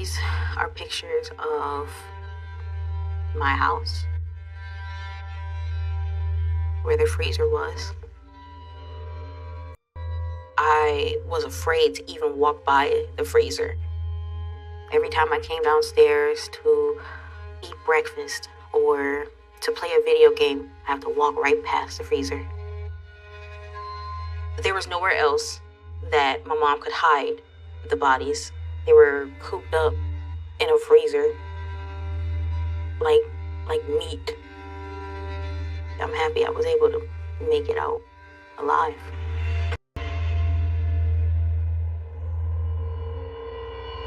These are pictures of my house, where the freezer was. I was afraid to even walk by the freezer. Every time I came downstairs to eat breakfast or to play a video game, I have to walk right past the freezer. There was nowhere else that my mom could hide the bodies. They were cooped up in a freezer like meat. I'm happy I was able to make it out alive.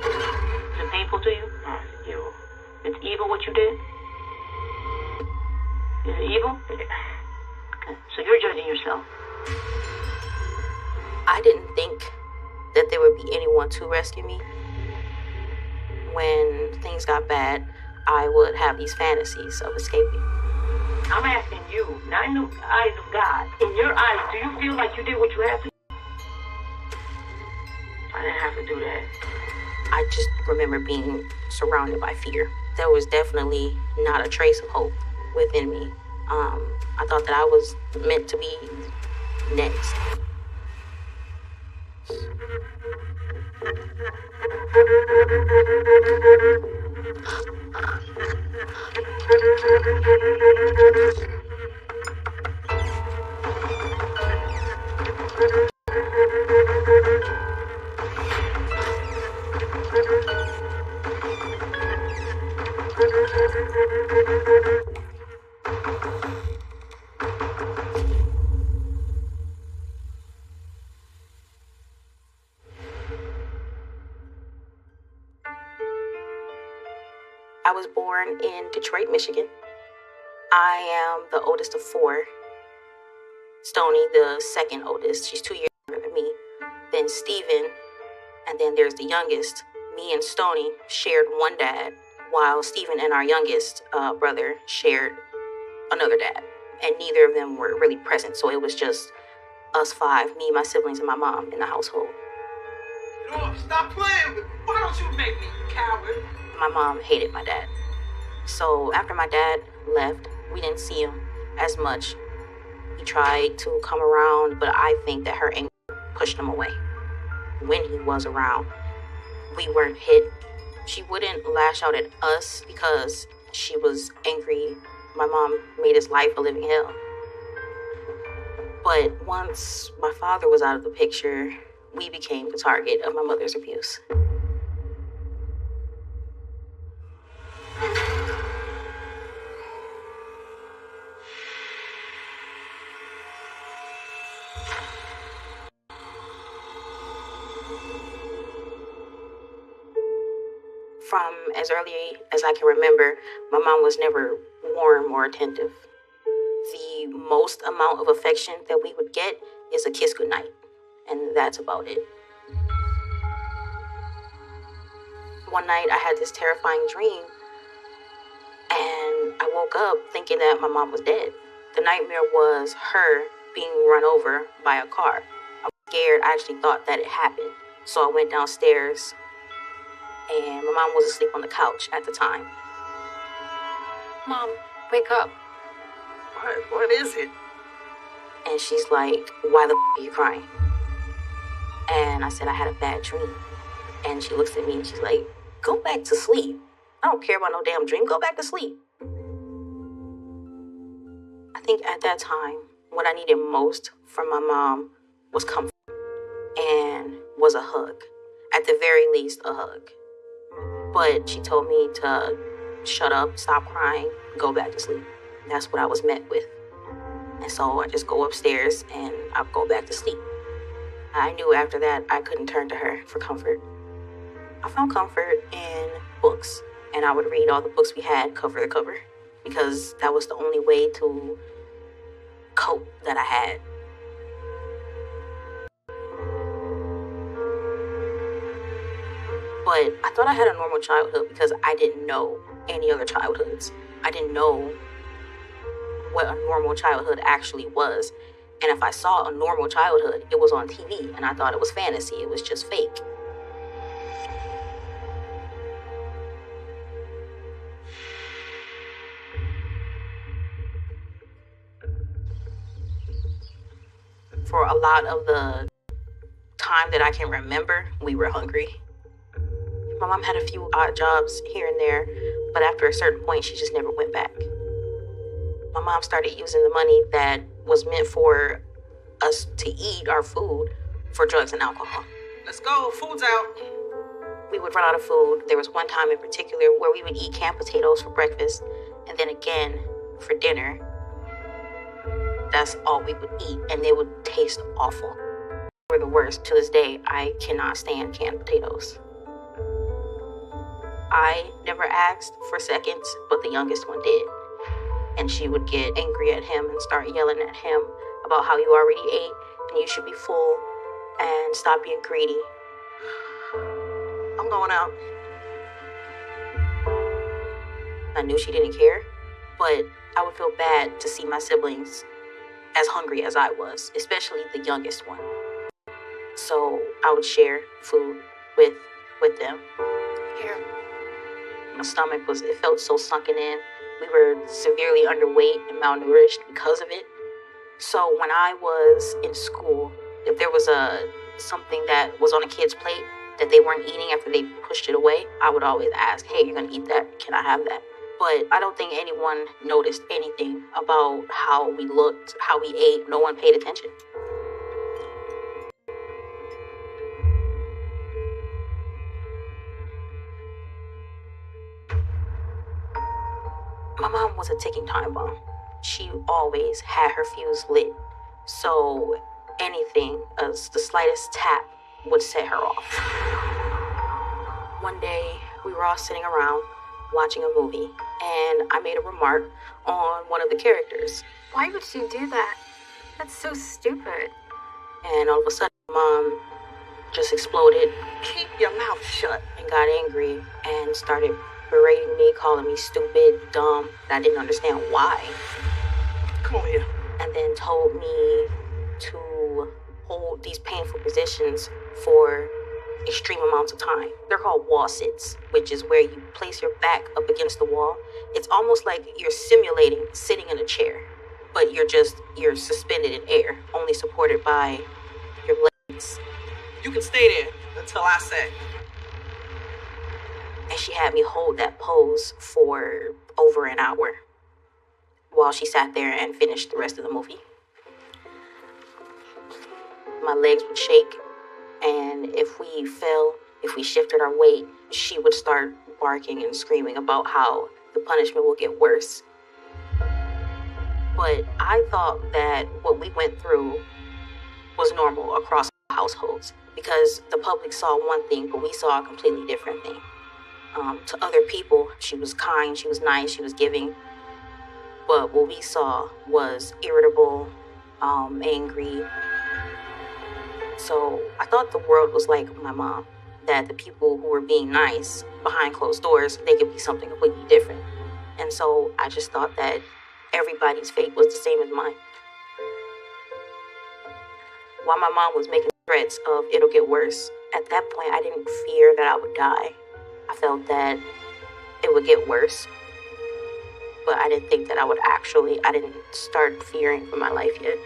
Is it painful to you? It's evil what you did? Is it evil? Okay. So you're judging yourself. I didn't think that there would be anyone to rescue me. When things got bad, I would have these fantasies of escaping. I'm asking you, not in the eyes of God. In your eyes, do you feel like you did what you had to? I didn't have to do that. I just remember being surrounded by fear. There was definitely not a trace of hope within me. I thought that I was meant to be next. I was born in Detroit, Michigan. I am the oldest of four. Stony, the second oldest. She's 2 years younger than me. Then Steven, and then there's the youngest. Me and Stony shared one dad, while Steven and our youngest brother shared another dad. And neither of them were really present, so it was just us five, me, my siblings, and my mom in the household. Oh, stop playing with me. Why don't you make me, you coward? My mom hated my dad. So after my dad left, we didn't see him as much. He tried to come around, but I think that her anger pushed him away. When he was around, we weren't hit. She wouldn't lash out at us because she was angry. My mom made his life a living hell. But once my father was out of the picture, we became the target of my mother's abuse. From as early as I can remember, my mom was never warm or attentive. The most amount of affection that we would get is a kiss goodnight, and that's about it. One night I had this terrifying dream, and I woke up thinking that my mom was dead. The nightmare was her being run over by a car. I was scared. I actually thought that it happened. So I went downstairs, and my mom was asleep on the couch at the time. Mom, wake up. What is it? And she's like, why the are you crying? And I said, I had a bad dream. And she looks at me and she's like, go back to sleep. I don't care about no damn dream. Go back to sleep. I think at that time, what I needed most from my mom was comfort and was a hug. At the very least, a hug. But she told me to shut up, stop crying, go back to sleep. That's what I was met with. And so I just go upstairs and I go back to sleep. I knew after that I couldn't turn to her for comfort. I found comfort in books, and I would read all the books we had cover to cover because that was the only way to cope that I had. But I thought I had a normal childhood because I didn't know any other childhoods. I didn't know what a normal childhood actually was. And if I saw a normal childhood, it was on TV, and I thought it was fantasy. It was just fake. For a lot of the time that I can remember, we were hungry. My mom had a few odd jobs here and there, but after a certain point, she just never went back. My mom started using the money that was meant for us to eat our food for drugs and alcohol. Let's go. Food's out. We would run out of food. There was one time in particular where we would eat canned potatoes for breakfast and then again for dinner. That's all we would eat, and they would taste awful. They were the worst. To this day, I cannot stand canned potatoes. I never asked for seconds, but the youngest one did. And she would get angry at him and start yelling at him about how you already ate and you should be full and stop being greedy. I'm going out. I knew she didn't care, but I would feel bad to see my siblings as hungry as I was, especially the youngest one. So I would share food with them. Here. My stomach it felt so sunken in. We were severely underweight and malnourished because of it. So when I was in school, if there was something that was on a kid's plate that they weren't eating after they pushed it away, I would always ask, hey, you're gonna eat that? Can I have that? But I don't think anyone noticed anything about how we looked, how we ate. No one paid attention. My mom was a ticking time bomb. She always had her fuse lit. So anything, the slightest tap would set her off. One day, we were all sitting around watching a movie, and I made a remark on one of the characters. Why would she do that? That's so stupid. And all of a sudden, Mom just exploded. Keep your mouth shut. And got angry and started berating me, calling me stupid, dumb, and I didn't understand why. Come on here. And then told me to hold these painful positions for extreme amounts of time. They're called wall sits, which is where you place your back up against the wall. It's almost like you're simulating sitting in a chair, but you're suspended in air, only supported by your legs. You can stay there until I say. And she had me hold that pose for over an hour while she sat there and finished the rest of the movie. My legs would shake, and if we shifted our weight, she would start barking and screaming about how the punishment will get worse. But I thought that what we went through was normal across households because the public saw one thing, but we saw a completely different thing. To other people, she was kind, she was nice, she was giving. But what we saw was irritable, angry. So I thought the world was like my mom, that the people who were being nice behind closed doors, they could be something completely different. And so I just thought that everybody's fate was the same as mine. While my mom was making threats of it'll get worse, at that point I didn't fear that I would die. I felt that it would get worse, but I didn't think that I didn't start fearing for my life yet.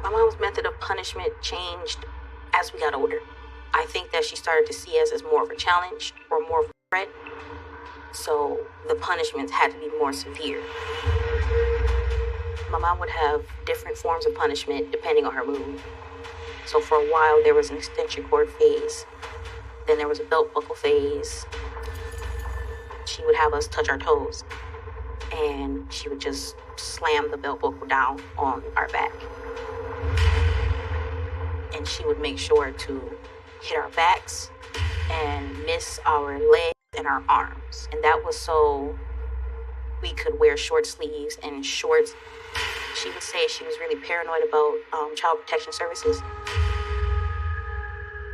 My mom's method of punishment changed as we got older. I think that she started to see us as more of a challenge or more of a threat. So the punishments had to be more severe. My mom would have different forms of punishment depending on her mood. So for a while there was an extension cord phase. Then there was a belt buckle phase. She would have us touch our toes. And she would just slam the belt buckle down on our back. And she would make sure to hit our backs and miss our legs and our arms. And that was so we could wear short sleeves and shorts. She would say she was really paranoid about child protection services.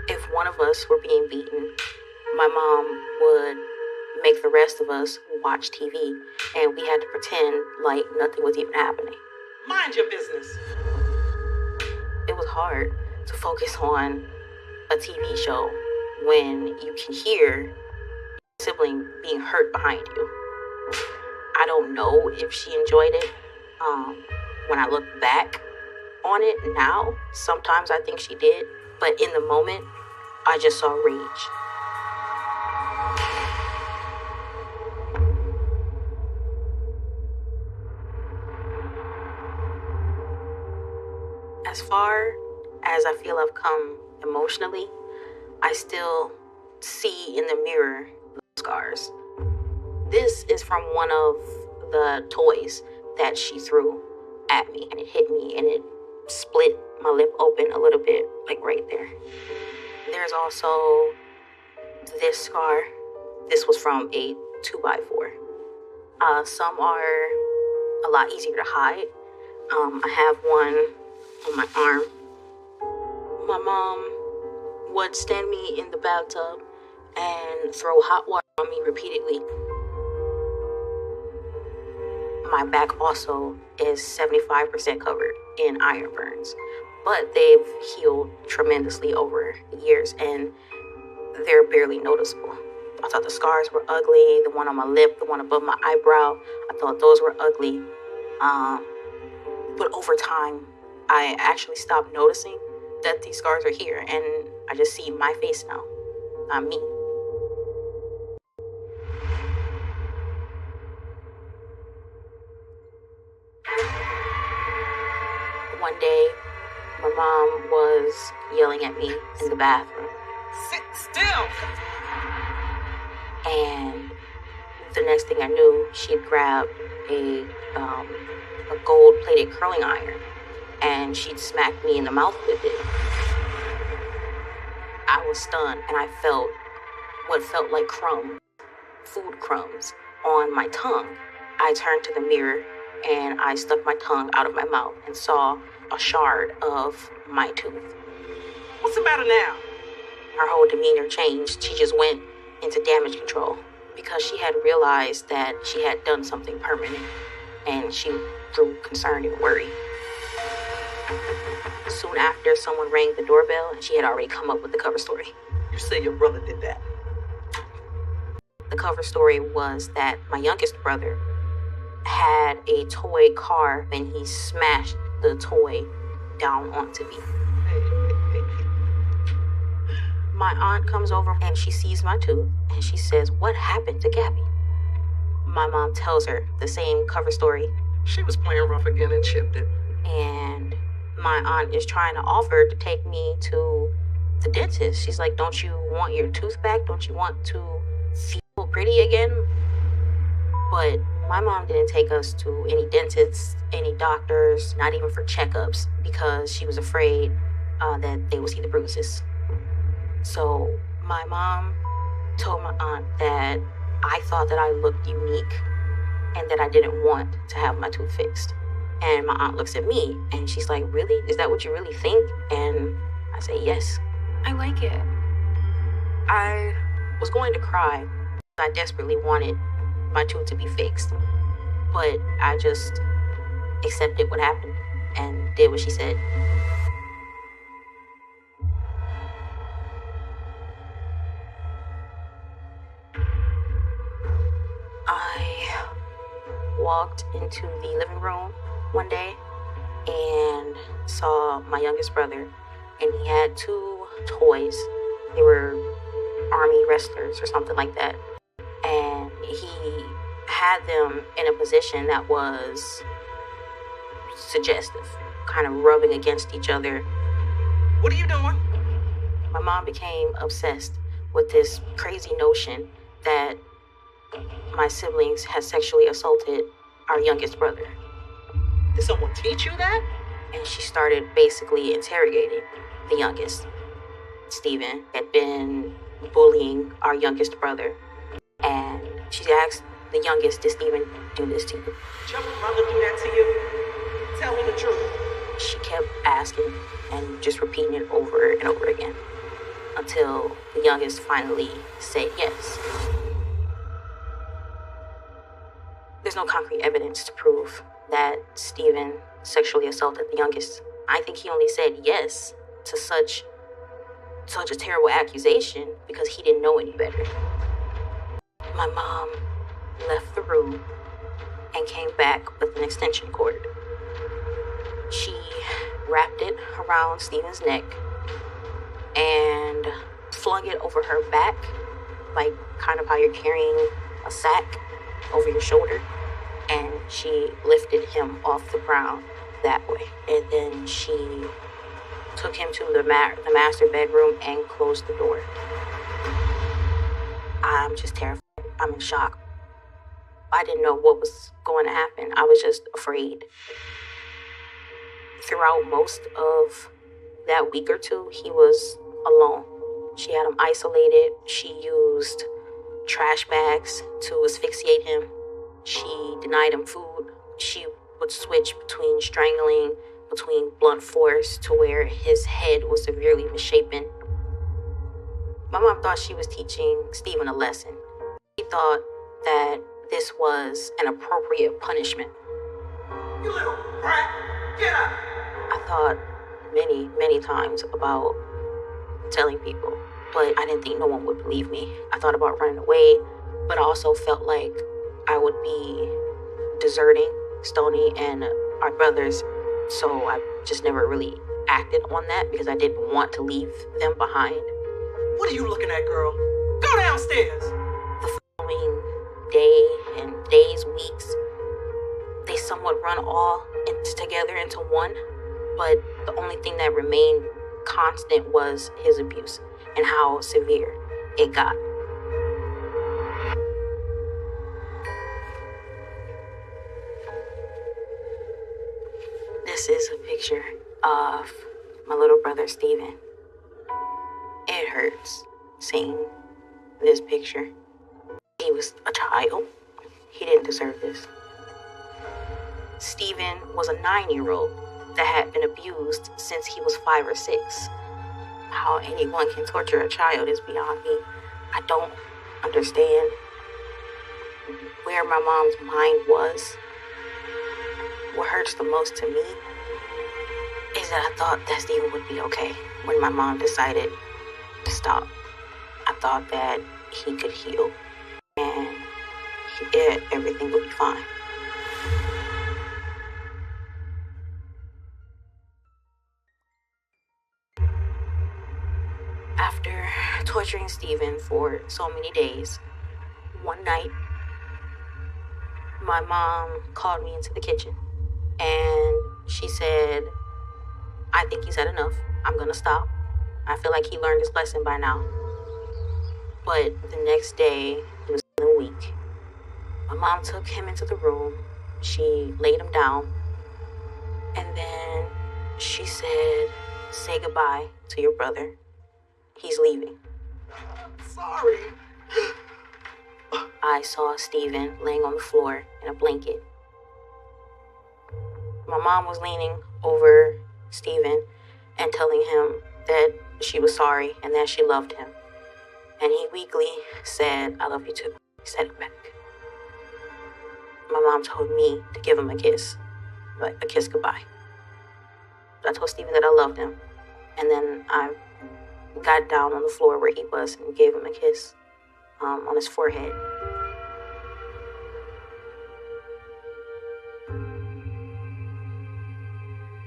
If one of us were being beaten, my mom would make the rest of us watch TV, and we had to pretend like nothing was even happening. Mind your business. It was hard to focus on a TV show when you can hear your sibling being hurt behind you. I don't know if she enjoyed it. When I look back on it now, sometimes I think she did, but in the moment, I just saw rage. As far as I feel I've come emotionally, I still see in the mirror scars. This is from one of the toys that she threw at me, and it hit me and it split my lip open a little bit, like right there. There's also this scar. This was from a 2x4. Some are a lot easier to hide. I have one on my arm. My mom would stand me in the bathtub and throw hot water on me repeatedly. My back also is 75% covered in iron burns, but they've healed tremendously over the years and they're barely noticeable. I thought the scars were ugly, the one on my lip, the one above my eyebrow, I thought those were ugly. But over time, I actually stopped noticing that these scars are here and I just see my face now, not me. One day, my mom was yelling at me in the bathroom. Sit still! And the next thing I knew, she'd grabbed a gold-plated curling iron and she'd smacked me in the mouth with it. I was stunned and I felt what felt like crumbs, food crumbs, on my tongue. I turned to the mirror and I stuck my tongue out of my mouth and saw a shard of my tooth. What's the matter now? Her whole demeanor changed. She just went into damage control because she had realized that she had done something permanent and she grew concerned and worried. Soon after, someone rang the doorbell and she had already come up with the cover story. You say your brother did that. The cover story was that my youngest brother had a toy car and he smashed the toy down onto me. My aunt comes over and she sees my tooth and she says, "What happened to Gabby?" My mom tells her the same cover story. She was playing rough again and chipped it. And my aunt is trying to offer to take me to the dentist. She's like, "Don't you want your tooth back? Don't you want to feel pretty again?" But my mom didn't take us to any dentists, any doctors, not even for checkups, because she was afraid that they would see the bruises. So my mom told my aunt that I thought that I looked unique and that I didn't want to have my tooth fixed. And my aunt looks at me and she's like, "Really? Is that what you really think?" And I say, "Yes." I like it. I was going to cry. I desperately wanted my tooth to be fixed. But I just accepted what happened and did what she said. I walked into the living room one day and saw my youngest brother, and he had two toys. They were army wrestlers or something like that. And he had them in a position that was suggestive, kind of rubbing against each other. What are you doing? My mom became obsessed with this crazy notion that my siblings had sexually assaulted our youngest brother. Did someone teach you that? And she started basically interrogating the youngest. Steven had been bullying our youngest brother. And she asked the youngest, "Did Steven do this to you?" Did your brother do that to you? Tell me the truth. She kept asking and just repeating it over and over again until the youngest finally said yes. There's no concrete evidence to prove that Steven sexually assaulted the youngest. I think he only said yes to such such a terrible accusation because he didn't know any better. My mom left the room and came back with an extension cord. She wrapped it around Steven's neck and flung it over her back, like kind of how you're carrying a sack over your shoulder. And she lifted him off the ground that way. And then she took him to the master bedroom and closed the door. I'm just terrified. I'm in shock. I didn't know what was going to happen. I was just afraid. Throughout most of that week or two, he was alone. She had him isolated. She used trash bags to asphyxiate him. She denied him food. She would switch between strangling, between blunt force, to where his head was severely misshapen. My mom thought she was teaching Steven a lesson. She thought that this was an appropriate punishment. You little brat! Get up! I thought many times about telling people, but I didn't think no one would believe me. I thought about running away, but I also felt like I would be deserting Stoney and our brothers, so I just never really acted on that because I didn't want to leave them behind. What are you looking at, girl? Go downstairs! The following day and days, weeks, they somewhat run all together into one, but the only thing that remained constant was his abuse and how severe it got. This is a picture of my little brother Steven. It hurts seeing this picture. He was a child. He didn't deserve this. Steven was a 9-year-old that had been abused since he was 5 or 6. How anyone can torture a child is beyond me. I don't understand where my mom's mind was. What hurts the most to me is that I thought that Steven would be okay when my mom decided to stop. I thought that he could heal and everything would be fine. After torturing Steven for so many days, one night, my mom called me into the kitchen and she said, I think he's had enough. I'm gonna stop. I feel like he learned his lesson by now. But the next day, it was in a week. My mom took him into the room. She laid him down. And then she said, say goodbye to your brother. He's leaving. Sorry. I saw Steven laying on the floor in a blanket. My mom was leaning over Steven and telling him that she was sorry and that she loved him. And he weakly said, I love you too. He said it back. My mom told me to give him a kiss, like a kiss goodbye. I told Steven that I loved him. And then I got down on the floor where he was and gave him a kiss on his forehead.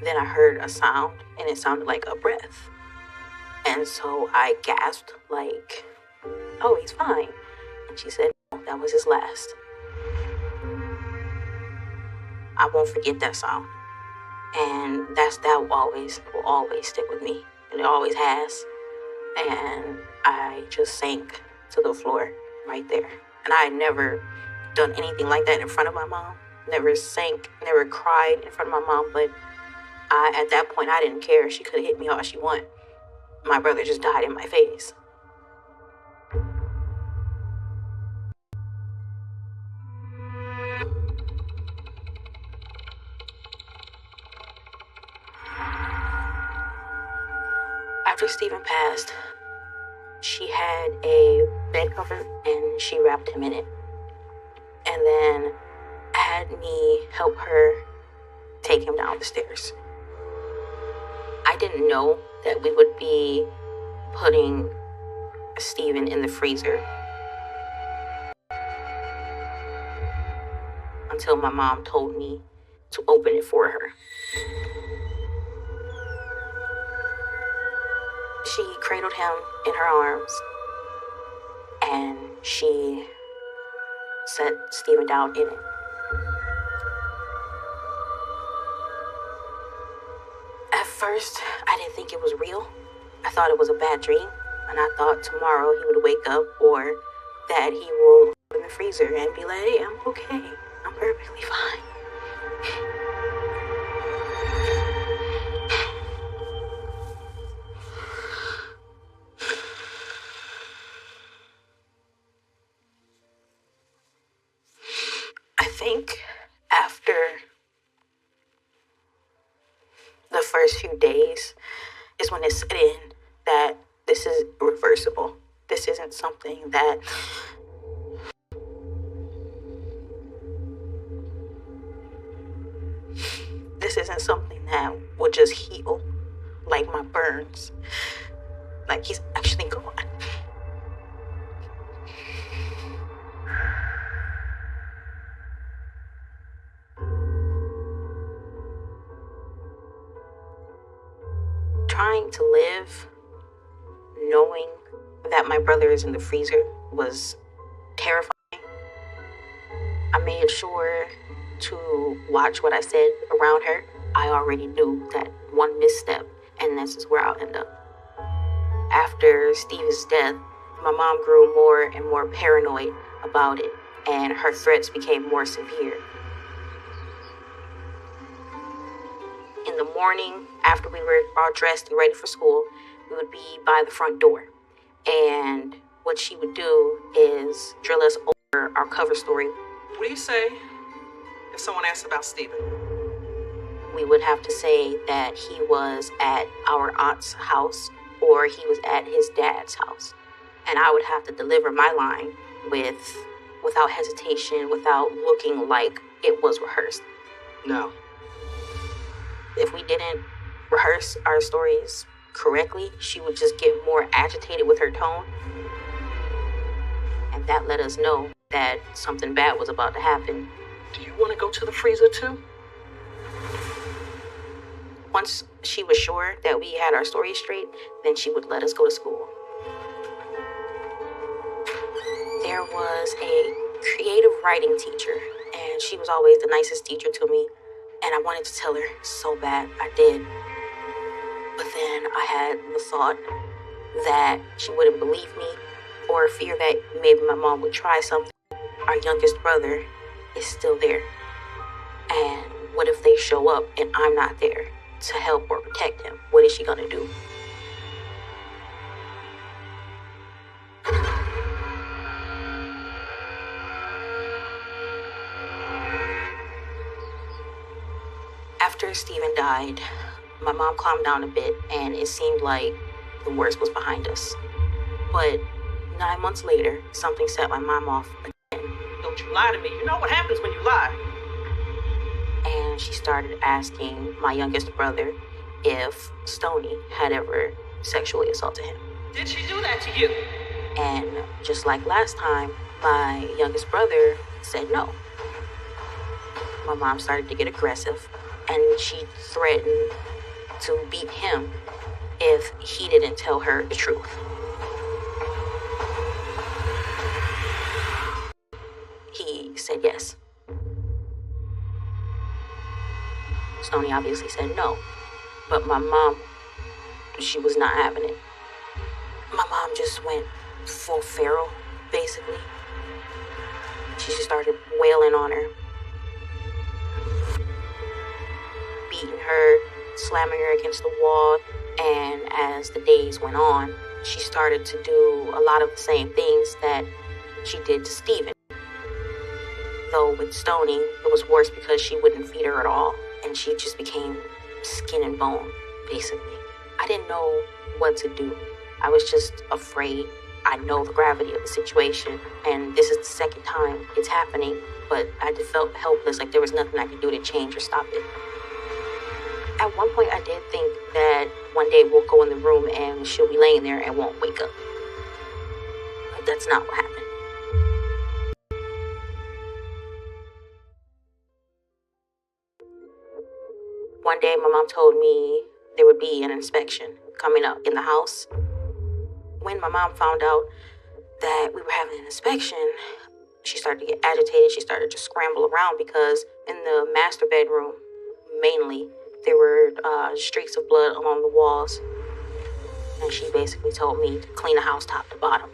Then I heard a sound, and it sounded like a breath. And so I gasped, like, oh, he's fine. And she said, no, that was his last. I won't forget that sound. And that will always stick with me. And it always has. And I just sank to the floor right there. And I had never done anything like that in front of my mom. Never sank, never cried in front of my mom. But at that point, I didn't care. She could have hit me all she wanted. My brother just died in my face. After Steven passed, she had a bed cover and she wrapped him in it. And then had me help her take him down the stairs. I didn't know that we would be putting Steven in the freezer until my mom told me to open it for her. She cradled him in her arms and she set Steven down in it. At first, I didn't think it was real. I thought it was a bad dream, and I thought tomorrow he would wake up or that he will open the freezer and be like, hey, I'm okay. I'm perfectly fine. I think after the first few days is when it set in that this is reversible. This isn't something that would just heal like my burns. Like he's actually gone. Trying to live knowing that my brother is in the freezer was terrifying. I made sure to watch what I said around her. I already knew that one misstep and this is where I'll end up. After Steve's death, my mom grew more and more paranoid about it, and her threats became more severe. In the morning, after we were all dressed and ready for school, we would be by the front door. And what she would do is drill us over our cover story. What do you say if someone asks about Steven? We would have to say that he was at our aunt's house or he was at his dad's house. And I would have to deliver my line without hesitation, without looking like it was rehearsed. No. If we didn't rehearse our stories correctly, she would just get more agitated with her tone. And that let us know that something bad was about to happen. Do you want to go to the freezer too? Once she was sure that we had our stories straight, then she would let us go to school. There was a creative writing teacher, and she was always the nicest teacher to me. And I wanted to tell her so bad, I did. But then I had the thought that she wouldn't believe me or fear that maybe my mom would try something. Our youngest brother is still there. And what if they show up and I'm not there to help or protect him? What is she gonna do? After Steven died, my mom calmed down a bit and it seemed like the worst was behind us. But 9 months later, something set my mom off again. Don't you lie to me. You know what happens when you lie. And she started asking my youngest brother if Stony had ever sexually assaulted him. Did she do that to you? And just like last time, my youngest brother said no. My mom started to get aggressive, and she threatened to beat him if he didn't tell her the truth. He said yes. Stony obviously said no, but my mom, she was not having it. My mom just went full feral, basically. She just started wailing on her, beating her, slamming her against the wall, and as the days went on, she started to do a lot of the same things that she did to Steven. Though with Stony, it was worse because she wouldn't feed her at all, and she just became skin and bone, basically. I didn't know what to do. I was just afraid. I know the gravity of the situation, and this is the second time it's happening, but I just felt helpless, like there was nothing I could do to change or stop it. At one point, I did think that one day we'll go in the room and she'll be laying there and won't wake up. But that's not what happened. One day, my mom told me there would be an inspection coming up in the house. When my mom found out that we were having an inspection, she started to get agitated. She started to scramble around because in the master bedroom, mainly, there were streaks of blood along the walls. And she basically told me to clean the house top to bottom.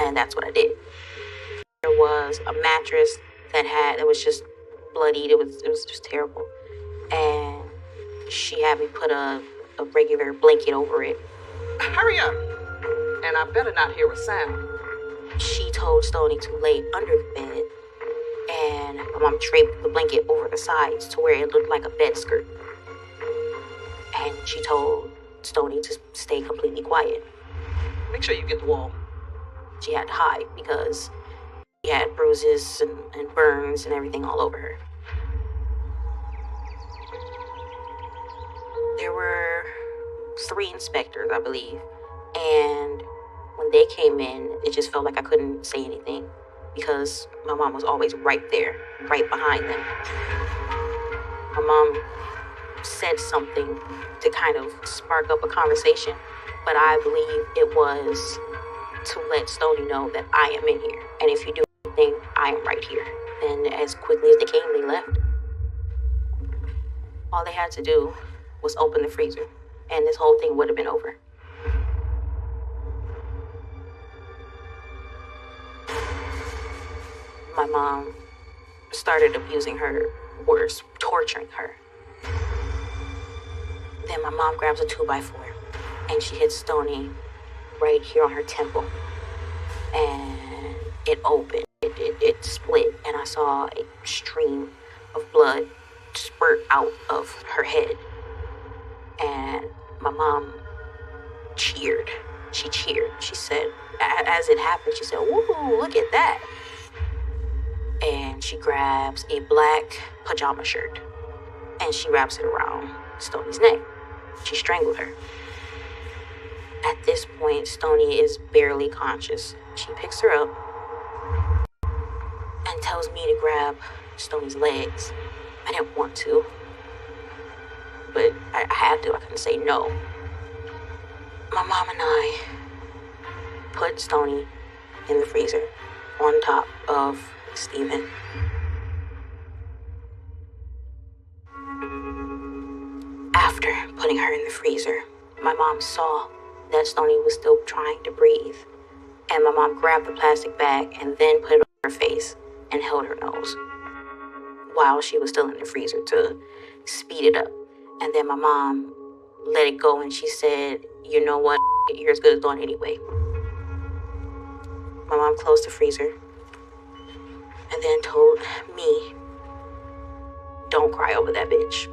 And that's what I did. There was a mattress that was just bloodied. It was just terrible. And she had me put a regular blanket over it. Hurry up! And I better not hear a sound. She told Stoney to lay under the bed, and my mom draped the blanket over the sides to where it looked like a bed skirt. And she told Stoney to stay completely quiet. Make sure you get the wall. She had to hide because she had bruises and burns and everything all over her. There were 3 inspectors, I believe, and when they came in, it just felt like I couldn't say anything because my mom was always right there, right behind them. My mom said something to kind of spark up a conversation, but I believe it was to let Stoney know that I am in here, and if you do anything, I am right here. And as quickly as they came, they left. All they had to do was open the freezer, and this whole thing would have been over. My mom started abusing her worse, torturing her. Then my mom grabs a 2x4 and she hits Stoney right here on her temple. And it opened, it split, and I saw a stream of blood spurt out of her head. And my mom cheered. She cheered. She said, as it happened, she said, "Woo, look at that." And she grabs a black pajama shirt and she wraps it around Stoney's neck. She strangled her. At this point, Stoney is barely conscious. She picks her up and tells me to grab Stoney's legs. I didn't want to, but I had to. I couldn't say no. My mom and I put Stoney in the freezer on top of Stephen. After putting her in the freezer, my mom saw that Stoney was still trying to breathe, and my mom grabbed the plastic bag and then put it on her face and held her nose while she was still in the freezer to speed it up. And then my mom let it go and she said, "You know what? You're as good as done anyway." My mom closed the freezer and then told me, "Don't cry over that bitch."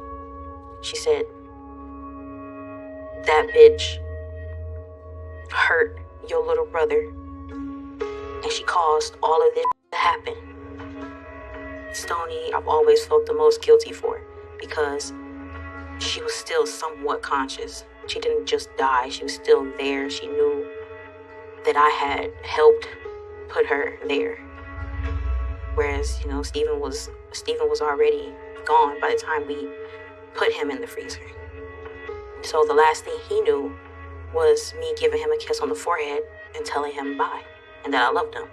She said, "That bitch hurt your little brother, and she caused all of this to happen." Stoney, I've always felt the most guilty for because she was still somewhat conscious. She didn't just die, she was still there. She knew that I had helped put her there. Whereas, Stephen was already gone by the time we put him in the freezer. So the last thing he knew was me giving him a kiss on the forehead and telling him bye and that I loved him.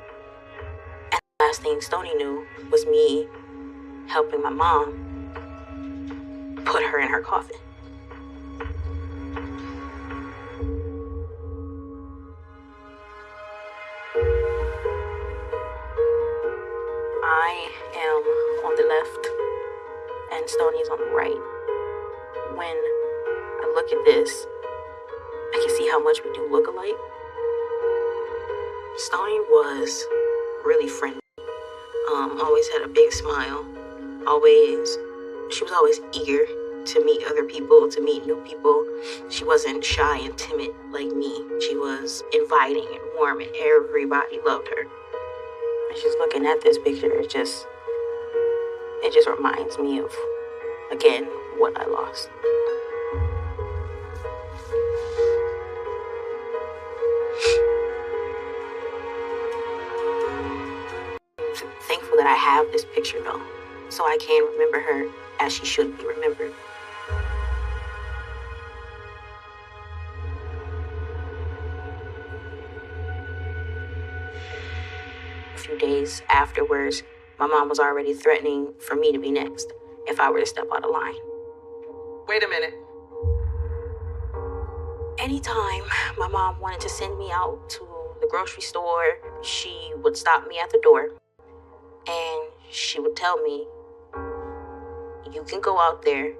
And the last thing Stoney knew was me helping my mom put her in her coffin. I am on the left and Stoney's on the right. When I look at this, I can see how much we do look alike. Stoney was really friendly. Always had a big smile. She was always eager to meet other people, to meet new people. She wasn't shy and timid like me. She was inviting and warm, and everybody loved her. And just looking at this picture, it just reminds me of, again, what I lost. I'm thankful that I have this picture though, so I can remember her as she should be remembered. A few days afterwards, my mom was already threatening for me to be next if I were to step out of line. Wait a minute. Anytime my mom wanted to send me out to the grocery store, she would stop me at the door and she would tell me, you can go out there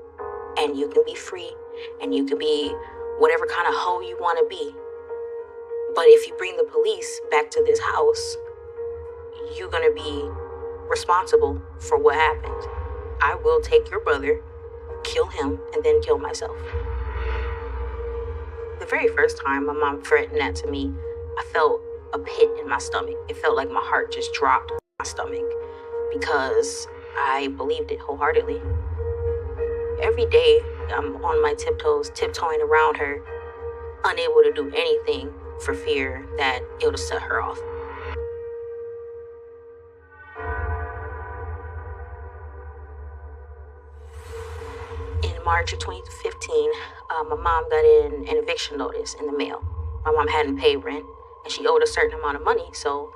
and you can be free and you can be whatever kind of hoe you want to be. But if you bring the police back to this house, you're going to be responsible for what happened. I will take your brother, kill him, and then kill myself. The very first time my mom threatened that to me, I felt a pit in my stomach. It felt like my heart just dropped in my stomach because I believed it wholeheartedly. Every day, I'm on my tiptoes, tiptoeing around her, unable to do anything for fear that it would set her off. In March of 2015, my mom got an eviction notice in the mail. My mom hadn't paid rent, and she owed a certain amount of money, so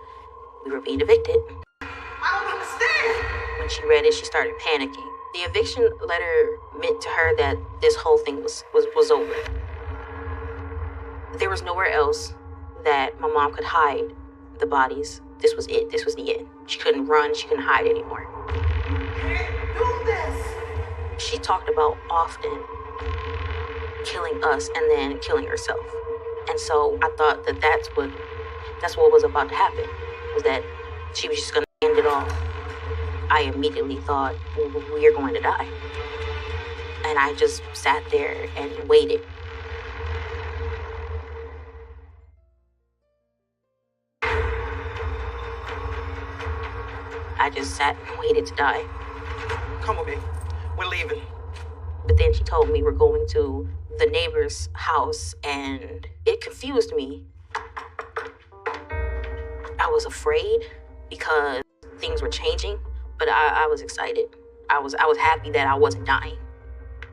we were being evicted. I don't understand. When she read it, she started panicking. The eviction letter meant to her that this whole thing was over. There was nowhere else that my mom could hide the bodies. This was it. This was the end. She couldn't run. She couldn't hide anymore. Can't do this. She talked about often killing us and then killing herself. And so I thought that that's what was about to happen, was that she was just going to end it all. I immediately thought, we are going to die. And I just sat there and waited. I just sat and waited to die. Come with me. We're leaving. But then she told me we're going to the neighbor's house, and it confused me. I was afraid because things were changing, but I was excited. I was happy that I wasn't dying.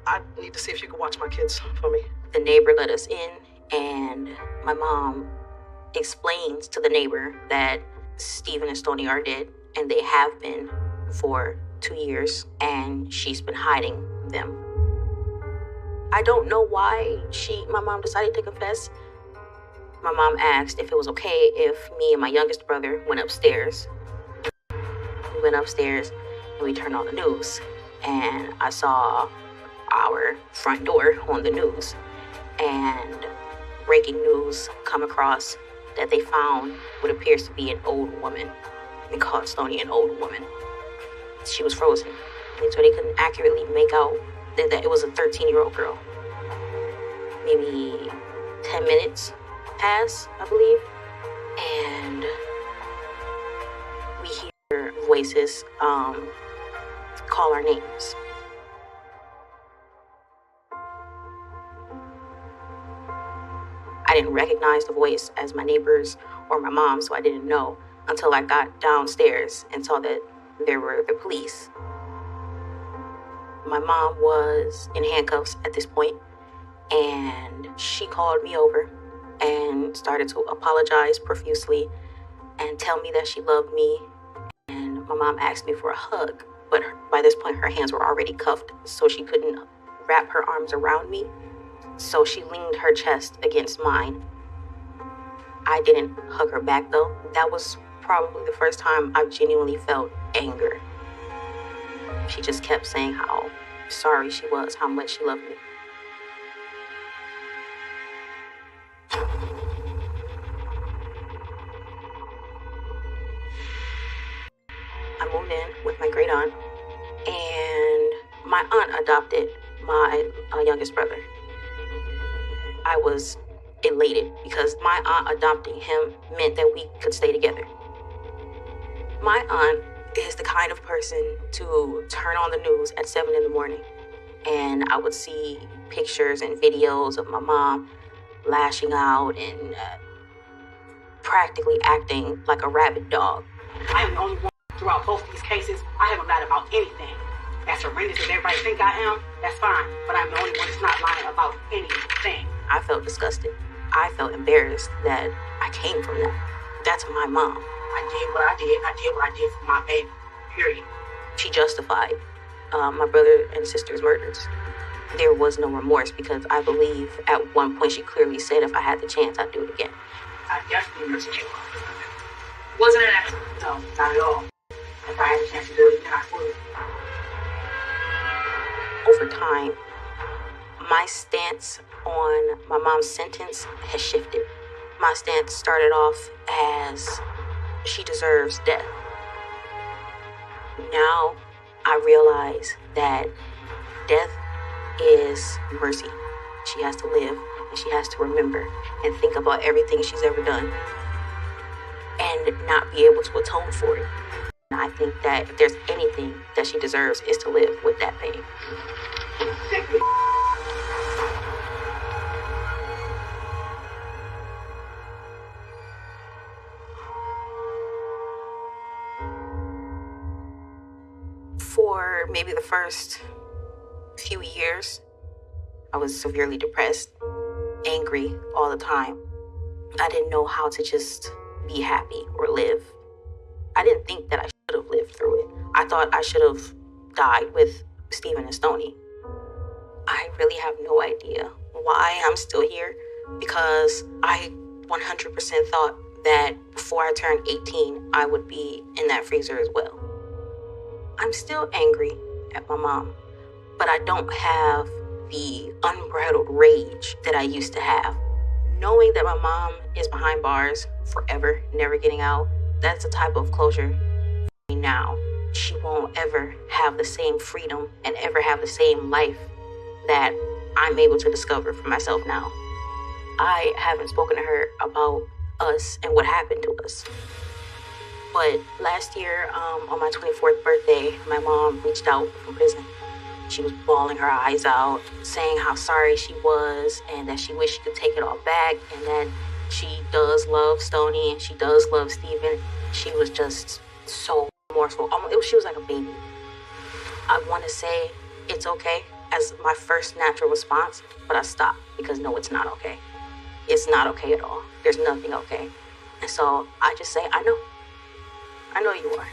I need to see if you can watch my kids for me. The neighbor let us in, and my mom explains to the neighbor that Stephen and Stoney are dead, and they have been for 2 years, and she's been hiding them. I don't know why my mom decided to confess. My mom asked if it was okay if me and my youngest brother went upstairs. We went upstairs and we turned on the news, and I saw our front door on the news, and breaking news come across that they found what appears to be an old woman. They called Stoney an old woman. She was frozen, and so they couldn't accurately make out that it was a 13-year-old girl. Maybe 10 minutes pass, I believe, and we hear voices call our names. I didn't recognize the voice as my neighbor's or my mom, so I didn't know until I got downstairs and saw that there were the police. My mom was in handcuffs at this point, and she called me over and started to apologize profusely and tell me that she loved me. And my mom asked me for a hug, but by this point her hands were already cuffed, so she couldn't wrap her arms around me. So she leaned her chest against mine. I didn't hug her back though. That was probably the first time I genuinely felt anger. She just kept saying how sorry she was, how much she loved me. I moved in with my great aunt, and my aunt adopted my youngest brother. I was elated because my aunt adopting him meant that we could stay together. My aunt is the kind of person to turn on the news at 7 in the morning and I would see pictures and videos of my mom lashing out and practically acting like a rabid dog. I am the only one throughout both these cases. I haven't lied about anything. As horrendous as everybody think I am, that's fine. But I'm the only one that's not lying about anything. I felt disgusted. I felt embarrassed that I came from that. That's my mom. I did what I did. I did what I did for my baby. Period. She justified my brother and sister's murders. There was no remorse because I believe at one point she clearly said if I had the chance, I'd do it again. I definitely missed you. Wasn't an accident? No, not at all. If I had a chance to do it again, I would. Over time, my stance on my mom's sentence has shifted. My stance started off as she deserves death. Now I realize that death is mercy. She has to live and she has to remember and think about everything she's ever done and not be able to atone for it. I think that if there's anything that she deserves is to live with that pain. For maybe the first few years, I was severely depressed, angry all the time. I didn't know how to just be happy or live. I didn't think that I should have lived through it. I thought I should have died with Stephen and Stoney. I really have no idea why I'm still here because I 100% thought that before I turned 18, I would be in that freezer as well. I'm still angry at my mom, but I don't have the unbridled rage that I used to have. Knowing that my mom is behind bars forever, never getting out, that's a type of closure for me now. She won't ever have the same freedom and ever have the same life that I'm able to discover for myself now. I haven't spoken to her about us and what happened to us. But last year, on my 24th birthday, my mom reached out from prison. She was bawling her eyes out, saying how sorry she was and that she wished she could take it all back and that she does love Stoney and she does love Stephen. She was just so remorseful. She was like a baby. I want to say it's okay as my first natural response, but I stopped because no, it's not okay. It's not okay at all. There's nothing okay. And so I just say, I know you are.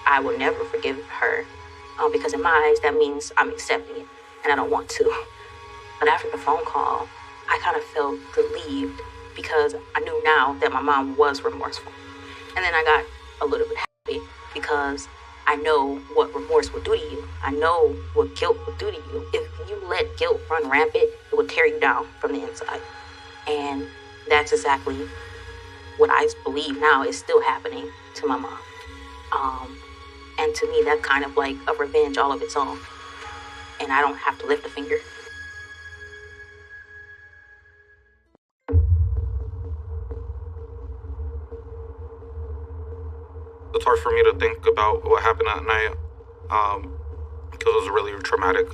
I will never forgive her because in my eyes, that means I'm accepting it and I don't want to. But after the phone call, I kind of felt relieved because I knew now that my mom was remorseful. And then I got a little bit happy because I know what remorse will do to you. I know what guilt will do to you. If you let guilt run rampant, it will tear you down from the inside. And that's exactly what I believe now is still happening to my mom. And to me, that's kind of like a revenge all of its own. And I don't have to lift a finger. It's hard for me to think about what happened that night because it was really traumatic.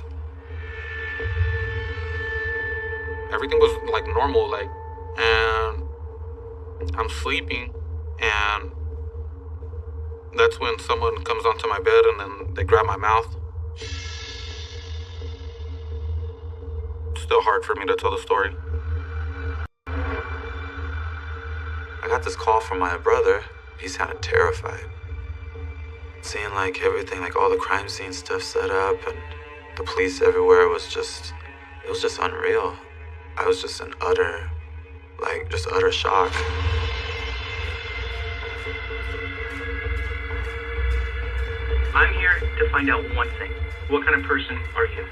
Everything was like normal, and I'm sleeping, and that's when someone comes onto my bed and then they grab my mouth. It's still hard for me to tell the story. I got this call from my brother. He sounded terrified. Seeing like everything, like all the crime scene stuff set up and the police everywhere it was just unreal. I was just in utter shock. I'm here to find out one thing. What kind of person are you?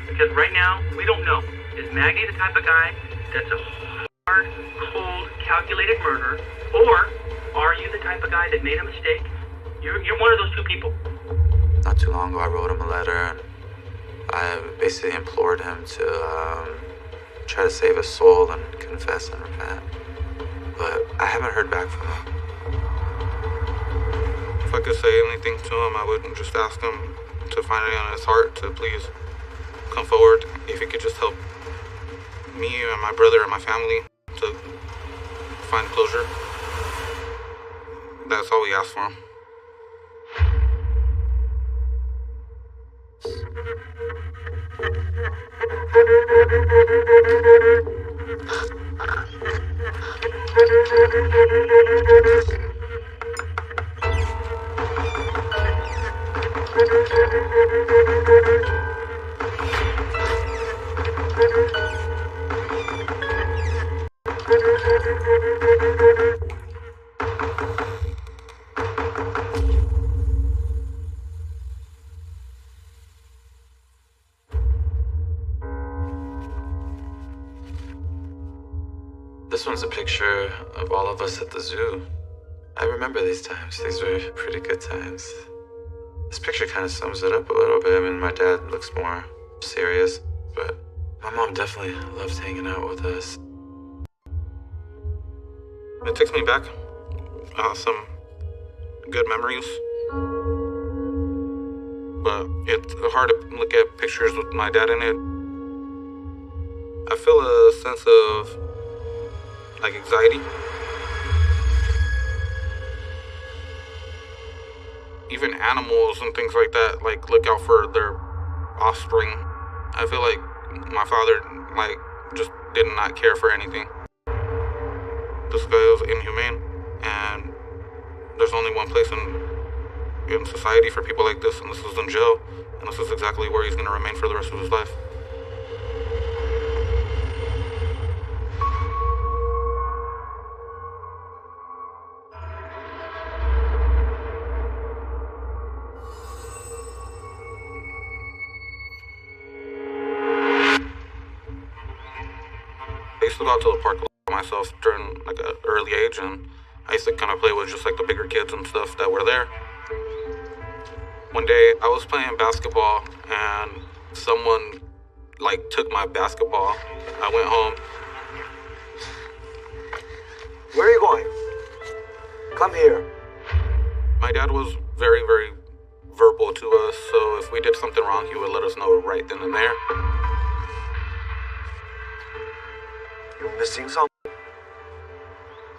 Because right now, we don't know. Is Maggie the type of guy that's a hard, cold, calculated murderer? Or are you the type of guy that made a mistake? You're one of those two people. Not too long ago, I wrote him a letter, and I basically implored him to try to save his soul and confess and repent. But I haven't heard back from him. If I could say anything to him, I would just ask him to find it on his heart to please come forward. If he could just help me and my brother and my family to find closure. That's all we ask for him. This one's a picture of all of us at the zoo. I remember these times. These were pretty good times. This picture kind of sums it up a little bit. I mean, my dad looks more serious, but my mom definitely loves hanging out with us. It takes me back. Some good memories. But it's hard to look at pictures with my dad in it. I feel a sense of anxiety. Even animals and things like that, look out for their offspring. I feel like my father, just did not care for anything. This guy was inhumane, and there's only one place in society for people like this, and this is in jail, and this is exactly where he's going to remain for the rest of his life. I used to go out to the park myself during an early age, and I used to kind of play with just the bigger kids and stuff that were there. One day I was playing basketball and someone took my basketball. I went home. Where are you going? Come here. My dad was very, very verbal to us, so if we did something wrong, he would let us know right then and there. You're missing something?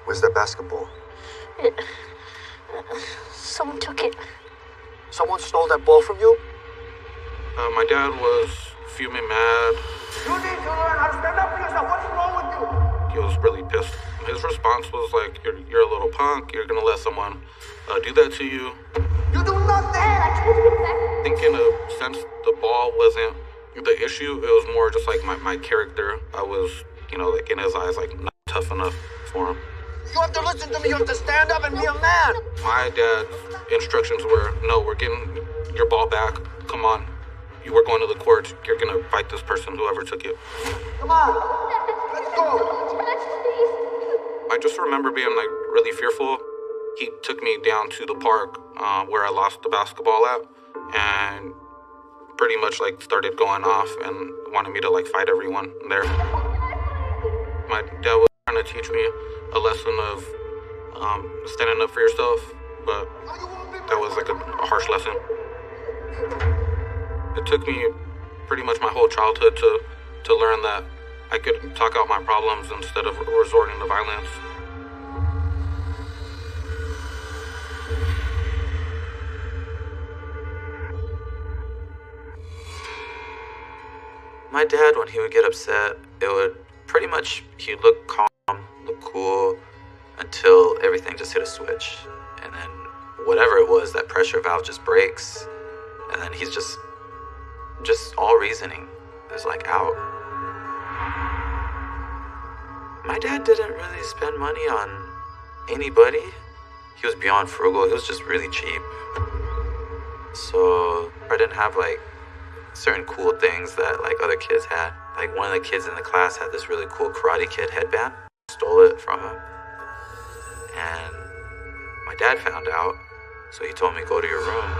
Where's that basketball? Someone took it. Someone stole that ball from you? My dad was fuming mad. You need to learn how to stand up for yourself. What's wrong with you? He was really pissed. His response was you're a little punk. You're gonna let someone do that to you. You do nothing. I think in a sense the ball wasn't the issue. It was more just my character. I was, in his eyes, not tough enough for him. You have to listen to me. You have to stand up and be a man. My dad's instructions were, no, we're getting your ball back. Come on. You were going to the court. You're going to fight this person, whoever took it. Come on. Let's go. I just remember being really fearful. He took me down to the park where I lost the basketball at, and pretty much started going off and wanted me to fight everyone there. My dad was trying to teach me a lesson of standing up for yourself, but that was a harsh lesson. It took me pretty much my whole childhood to learn that I could talk out my problems instead of resorting to violence. My dad, when he would get upset, it would pretty much, he'd look calm, look cool, until everything just hit a switch. And then whatever it was, that pressure valve just breaks. And then he's just all reasoning is out. My dad didn't really spend money on anybody. He was beyond frugal. He was just really cheap. So I didn't have certain cool things that other kids had. One of the kids in the class had this really cool Karate Kid headband. Stole it from him. And my dad found out, so he told me, go to your room.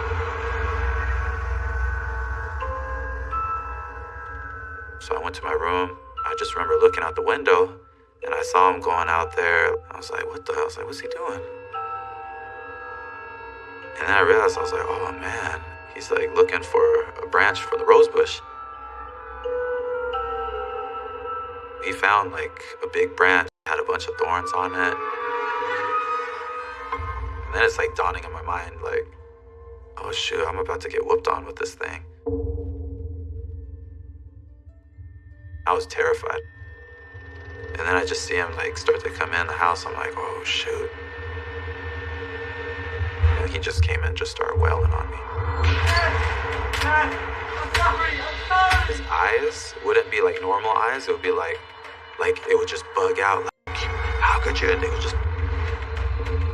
So I went to my room. I just remember looking out the window, and I saw him going out there. I was like, what the hell? I was like, what's he doing? And then I realized, I was like, oh man, he's looking for a branch for the rose bush. he found like a big branch, had a bunch of thorns on it. And then it's like dawning in my mind, like, oh shoot, I'm about to get whooped on with this thing. I was terrified. And then I just see him like start to come in the house. I'm like, oh shoot. And he just came in and just started wailing on me. His eyes wouldn't be like normal eyes. It would be like it would just bug out. Like, how could you? And they would just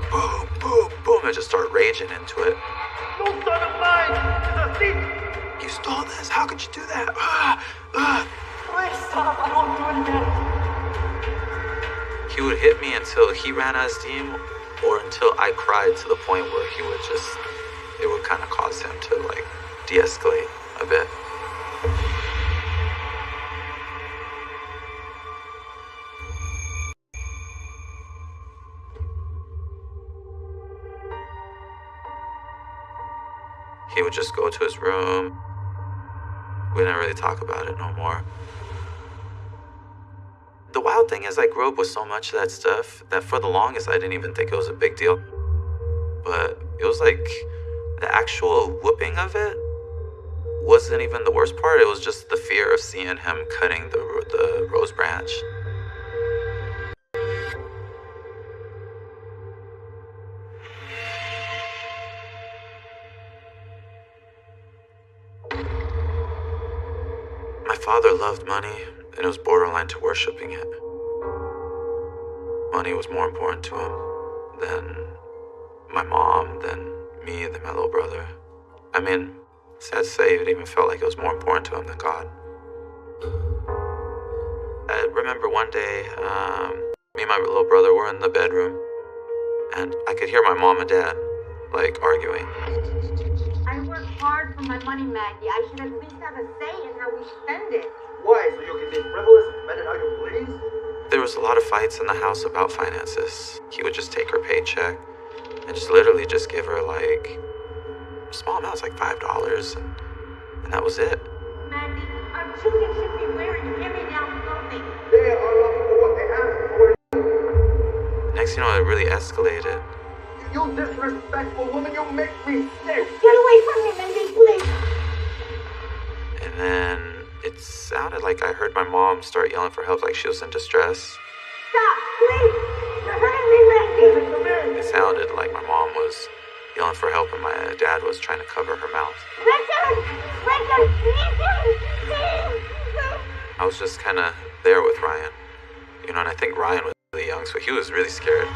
boom, boom, boom, and just start raging into it. No son of mine is a thief! You stole this. How could you do that? Please stop, I don't do it again. He would hit me until he ran out of steam, or until I cried to the point where he would just, it would kind of cause him to like de-escalate a bit. He would just go to his room. We didn't really talk about it no more. The wild thing is I grew up with so much of that stuff that for the longest I didn't even think it was a big deal. But it was like the actual whooping of it wasn't even the worst part. It was just the fear of seeing him cutting the rose branch. My father loved money, and it was borderline to worshiping it. Money was more important to him than my mom, than me, than my little brother. I mean, sad to say, it even felt like it was more important to him than God. I remember one day, me and my little brother were in the bedroom, and I could hear my mom and dad, like, arguing. I work hard for my money, Maggie. I should at least have a say in how we spend it. Why? So you can be frivolous and spend it how you please? There was a lot of fights in the house about finances. He would just take her paycheck and just literally just give her like small amounts, like $5, and that was it. Maggie, our children should be wearing hand-me-down clothing. They are lucky for what they have for. Next thing you know, it really escalated. You disrespectful woman, you make me sick. Get away from me, Maggie, please. And then it sounded like I heard my mom start yelling for help, like she was in distress. Stop, please. You're hurting me, Maggie. It sounded like my mom was yelling for help and my dad was trying to cover her mouth. Richard, please. I was just kind of there with Ryan, you know, and I think Ryan was really young, so he was really scared.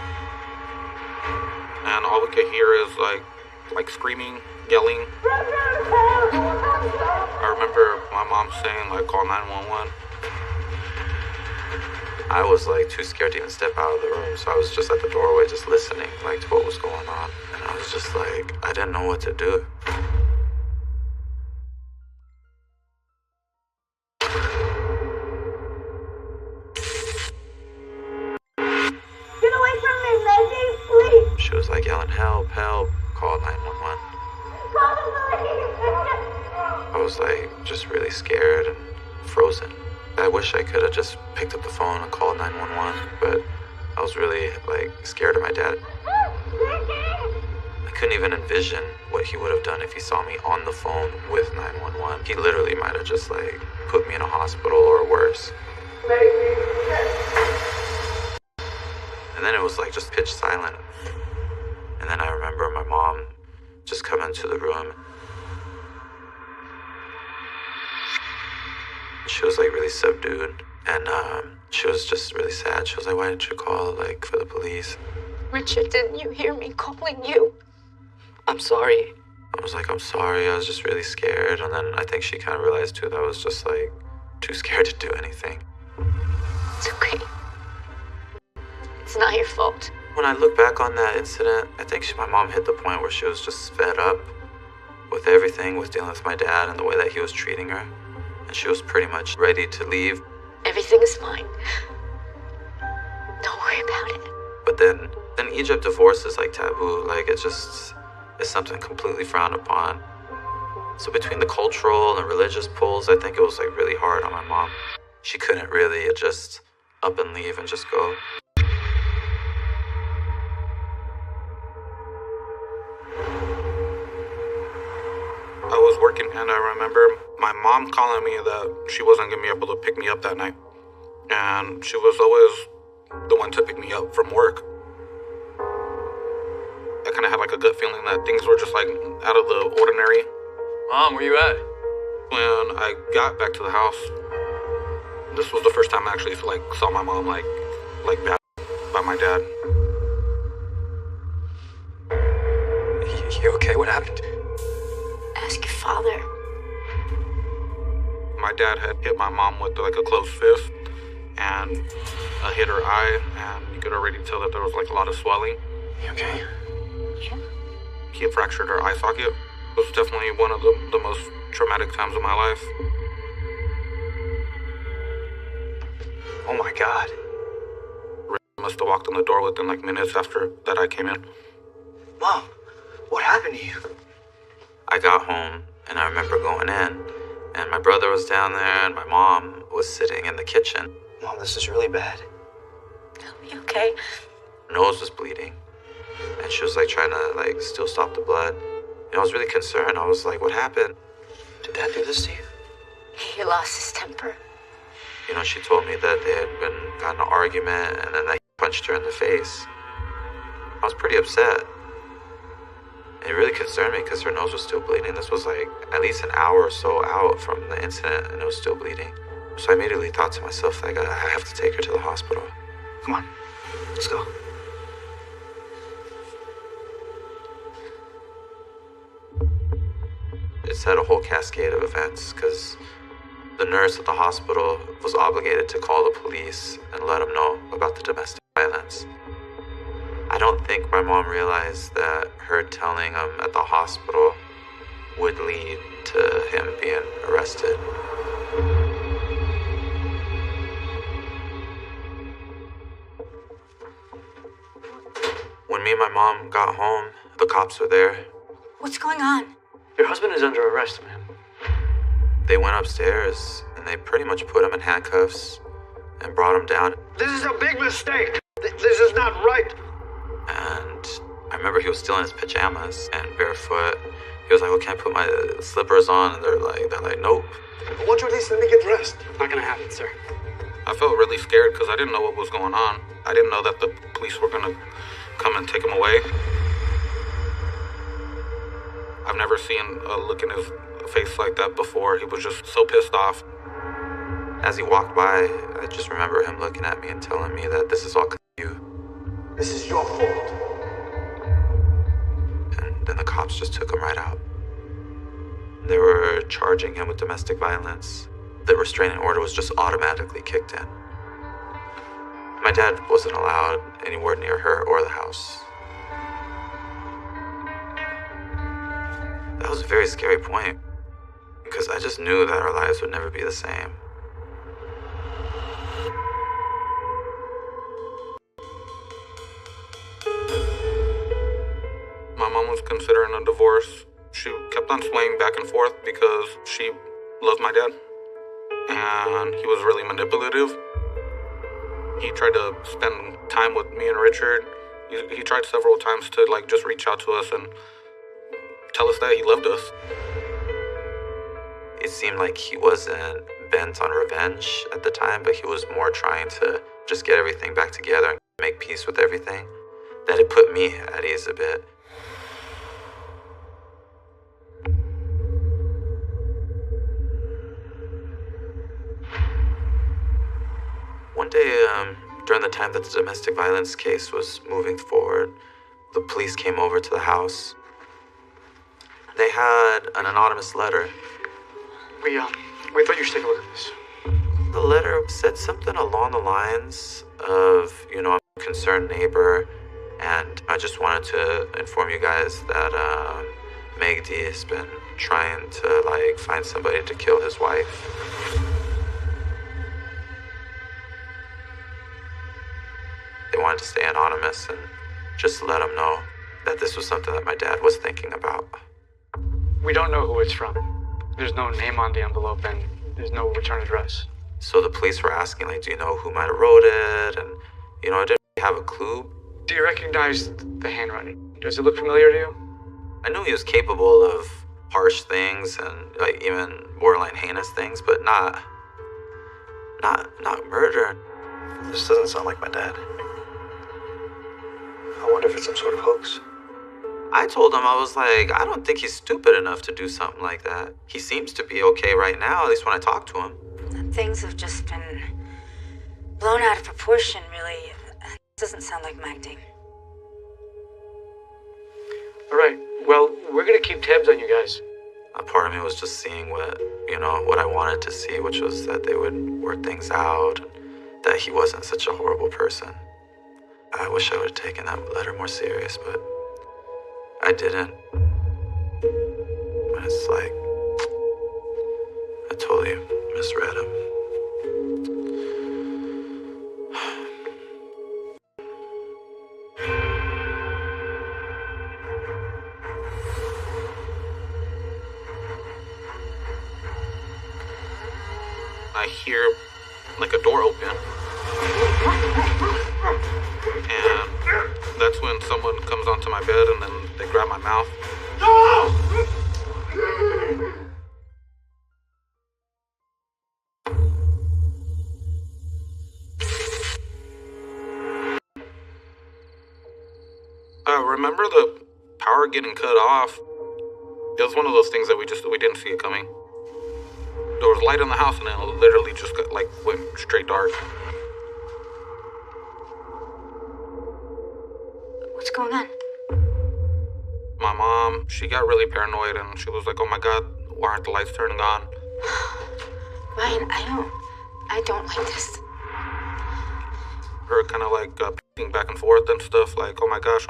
And all we could hear is like screaming, yelling. I remember my mom saying like, call 911. I was like too scared to even step out of the room, so I was just at the doorway just listening like to what was going on, and I was just like, I didn't know what to do. Get away from me, Maggie, please. She was like yelling, help, help, call 911. Call the police. I was like just really scared and frozen. I wish I could have just picked up the phone and called 911, but I was really like scared of my dad. I couldn't even envision what he would have done if he saw me on the phone with 911. He literally might have just like put me in a hospital or worse. And then it was like just pitch silent. And then I remember my mom just come into the room. She was like really subdued, and she was just really sad. She was like, why didn't you call like for the police? Richard, didn't you hear me calling you? I'm sorry. I was like, I'm sorry, I was just really scared. And then I think she kind of realized too that I was just like too scared to do anything. It's okay. It's not your fault. When I look back on that incident, I think my mom hit the point where she was just fed up with everything, with dealing with my dad and the way that he was treating her. And she was pretty much ready to leave. Everything is fine. Don't worry about it. But then in Egypt, divorce is like taboo. Like it's something completely frowned upon. So between the cultural and religious pulls, I think it was like really hard on my mom. She couldn't really just up and leave and just go. I was working and I remember my mom calling me that she wasn't going to be able to pick me up that night. And she was always the one to pick me up from work. I kind of had like a gut feeling that things were just like out of the ordinary. Mom, where you at? When I got back to the house, this was the first time I actually like saw my mom like bad by my dad. You okay? What happened? Ask your father. My dad had hit my mom with like a closed fist and hit her eye, and you could already tell that there was like a lot of swelling. You okay? Yeah. He had fractured her eye socket. It was definitely one of the most traumatic times of my life. Oh my God. Rick must have walked in the door within like minutes after that I came in. Mom, what happened to you? I got home and I remember going in, and my brother was down there and my mom was sitting in the kitchen. Mom, this is really bad. Are you okay? Her nose was bleeding, and she was like trying to like still stop the blood. And I was really concerned. I was like, what happened? Did Dad do this to you? He lost his temper. You know, she told me that they had got in an argument and then I punched her in the face. I was pretty upset. It really concerned me because her nose was still bleeding. This was like at least an hour or so out from the incident and it was still bleeding. So I immediately thought to myself, like, I have to take her to the hospital. Come on, let's go. It set a whole cascade of events because the nurse at the hospital was obligated to call the police and let them know about the domestic violence. I don't think my mom realized that her telling him at the hospital would lead to him being arrested. When me and my mom got home, the cops were there. What's going on? Your husband is under arrest, ma'am. They went upstairs and they pretty much put him in handcuffs and brought him down. This is a big mistake. This is not right. And I remember he was still in his pajamas and barefoot. He was like, well, can I put my slippers on? And they're like, nope. Won't you at least let me get dressed? Not gonna happen, sir. I felt really scared because I didn't know what was going on. I didn't know that the police were going to come and take him away. I've never seen a look in his face like that before. He was just so pissed off. As he walked by, I just remember him looking at me and telling me that this is all 'cause of you. This is your fault. And then the cops just took him right out. They were charging him with domestic violence. The restraining order was just automatically kicked in. My dad wasn't allowed anywhere near her or the house. That was a very scary point because I just knew that our lives would never be the same. My mom was considering a divorce. She kept on swaying back and forth because she loved my dad. And he was really manipulative. He tried to spend time with me and Richard. He tried several times to like just reach out to us and tell us that he loved us. It seemed like he wasn't bent on revenge at the time, but he was more trying to just get everything back together and make peace with everything. That it put me at ease a bit. One day, during the time that the domestic violence case was moving forward, the police came over to the house. They had an anonymous letter. We thought you should take a look at this. The letter said something along the lines of, I'm a concerned neighbor, and I just wanted to inform you guys that Meg D has been trying to find somebody to kill his wife. They wanted to stay anonymous and just let him know that this was something that my dad was thinking about. We don't know who it's from. There's no name on the envelope and there's no return address. So the police were asking, like, do you know who might have wrote it? And, I didn't have a clue. Do you recognize the handwriting? Does it look familiar to you? I knew he was capable of harsh things and, like, even borderline heinous things, but not murder. This doesn't sound like my dad. I wonder if it's some sort of hoax. I told him, I was like, I don't think he's stupid enough to do something like that. He seems to be okay right now, at least when I talk to him. Things have just been blown out of proportion, really. It doesn't sound like my acting. All right. Well, we're gonna keep tabs on you guys. A part of me was just seeing what I wanted to see, which was that they would work things out, and that he wasn't such a horrible person. I wish I would have taken that letter more serious, but I didn't. And it's like, I totally misread him. I hear like a door open, and that's when someone comes onto my bed and then they grab my mouth. Remember the power getting cut off? It was one of those things that we didn't see it coming. There was light in the house and then it literally just went straight dark. What's going on? My mom, she got really paranoid and she was like, oh my God, why aren't the lights turning on? Ryan, I don't like this. Her kind of picking back and forth and stuff, like, oh my gosh,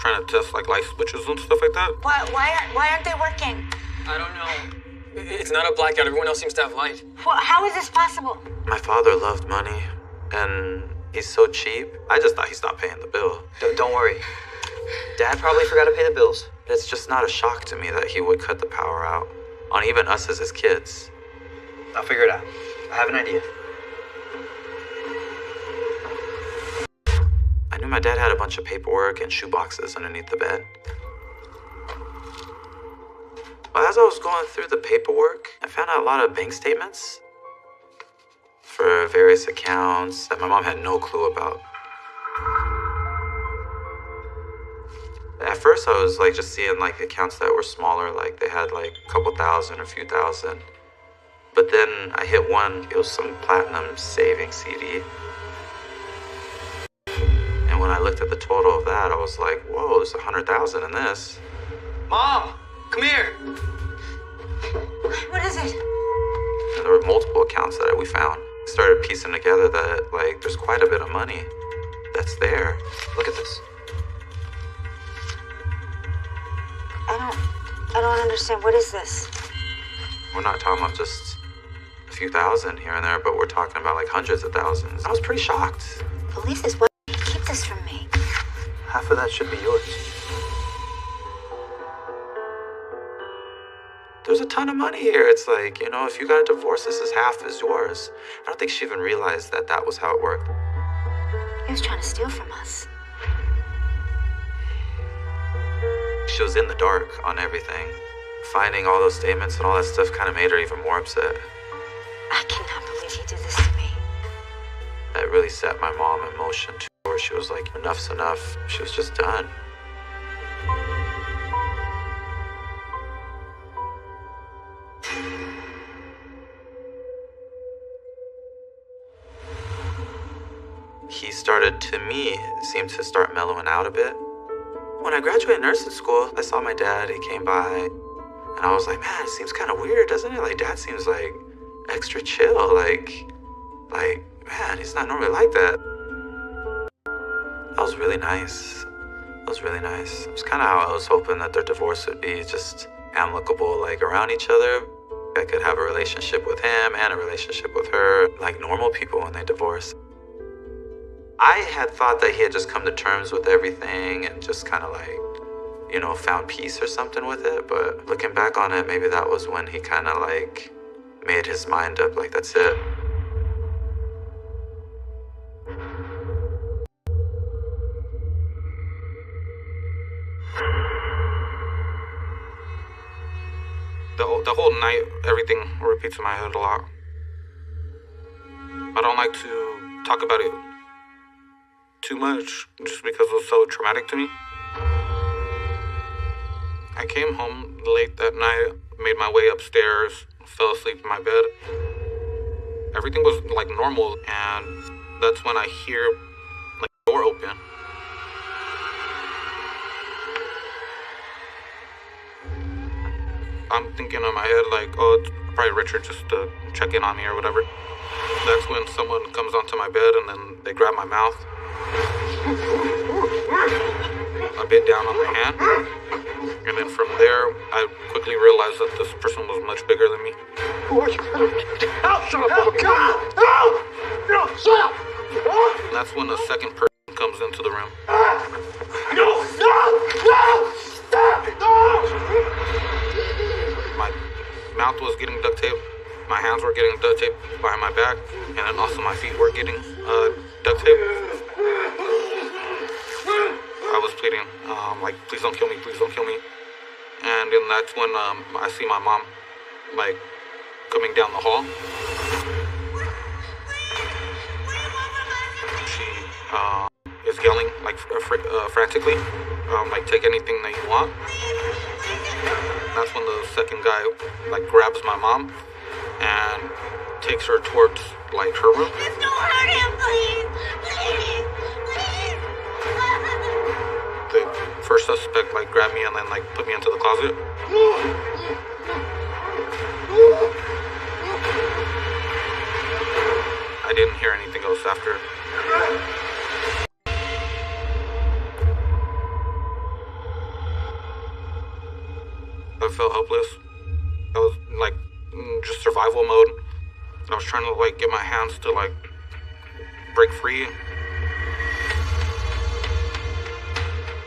trying to test light switches and stuff like that. Why aren't they working? I don't know. It's not a blackout. Everyone else seems to have light. Well, how is this possible? My father loved money, and he's so cheap. I just thought he stopped paying the bill. Don't worry. Dad probably forgot to pay the bills. It's just not a shock to me that he would cut the power out on even us as his kids. I'll figure it out. I have an idea. I knew my dad had a bunch of paperwork and shoeboxes underneath the bed. But as I was going through the paperwork, I found out a lot of bank statements for various accounts that my mom had no clue about. At first, I was just seeing accounts that were smaller, like they had a couple thousand or a few thousand. But then I hit one, it was some platinum savings CD. And when I looked at the total of that, I was like, whoa, there's 100,000 in this. Mom, come here. What is it? And there were multiple accounts that we found. Started piecing together that there's quite a bit of money that's there. Look at this. I don't understand. What is this? We're not talking about just a few thousand here and there, but we're talking about hundreds of thousands. I was pretty shocked. Police is what? Keep this from me. Half of that should be yours. There's a ton of money here. It's if you got a divorce, this is half is yours. I don't think she even realized that was how it worked. He was trying to steal from us. She was in the dark on everything. Finding all those statements and all that stuff kind of made her even more upset. I cannot believe he did this to me. That really set my mom in motion too, where she was like, enough's enough. She was just done. He started, to me, seemed to start mellowing out a bit. When I graduated nursing school, I saw my dad, he came by, and I was like, man, it seems kind of weird, doesn't it? Dad seems extra chill, man, he's not normally like that. That was really nice. It was kind of how I was hoping that their divorce would be, just amicable, around each other. I could have a relationship with him and a relationship with her, like normal people when they divorce. I had thought that he had just come to terms with everything and just kind of found peace or something with it. But looking back on it, maybe that was when he kind of made his mind up, like that's it. The whole night, everything repeats in my head a lot. I don't like to talk about it too much, just because it was so traumatic to me. I came home late that night, made my way upstairs, fell asleep in my bed. Everything was like normal, and that's when I hear like the door open. I'm thinking in my head like, oh, it's probably Richard just to check in on me or whatever. That's when someone comes onto my bed and then they grab my mouth. A bit down on my hand. And then from there, I quickly realized that this person was much bigger than me. And that's when the second person comes into the room. My mouth was getting duct taped. My hands were getting duct taped behind my back. And then also my feet were getting duct taped. I was pleading, like, please don't kill me, please don't kill me. And then that's when I see my mom, like, coming down the hall. She is yelling, like, frantically, like, take anything that you want. That's when the second guy, like, grabs my mom and takes her towards, like, her room. Just don't hurt him, please! Please! Please! The first suspect, like, grabbed me and then, like, put me into the closet. I didn't hear anything else after. I felt helpless. I was, like, just survival mode. I was trying to, like, get my hands to, like, break free.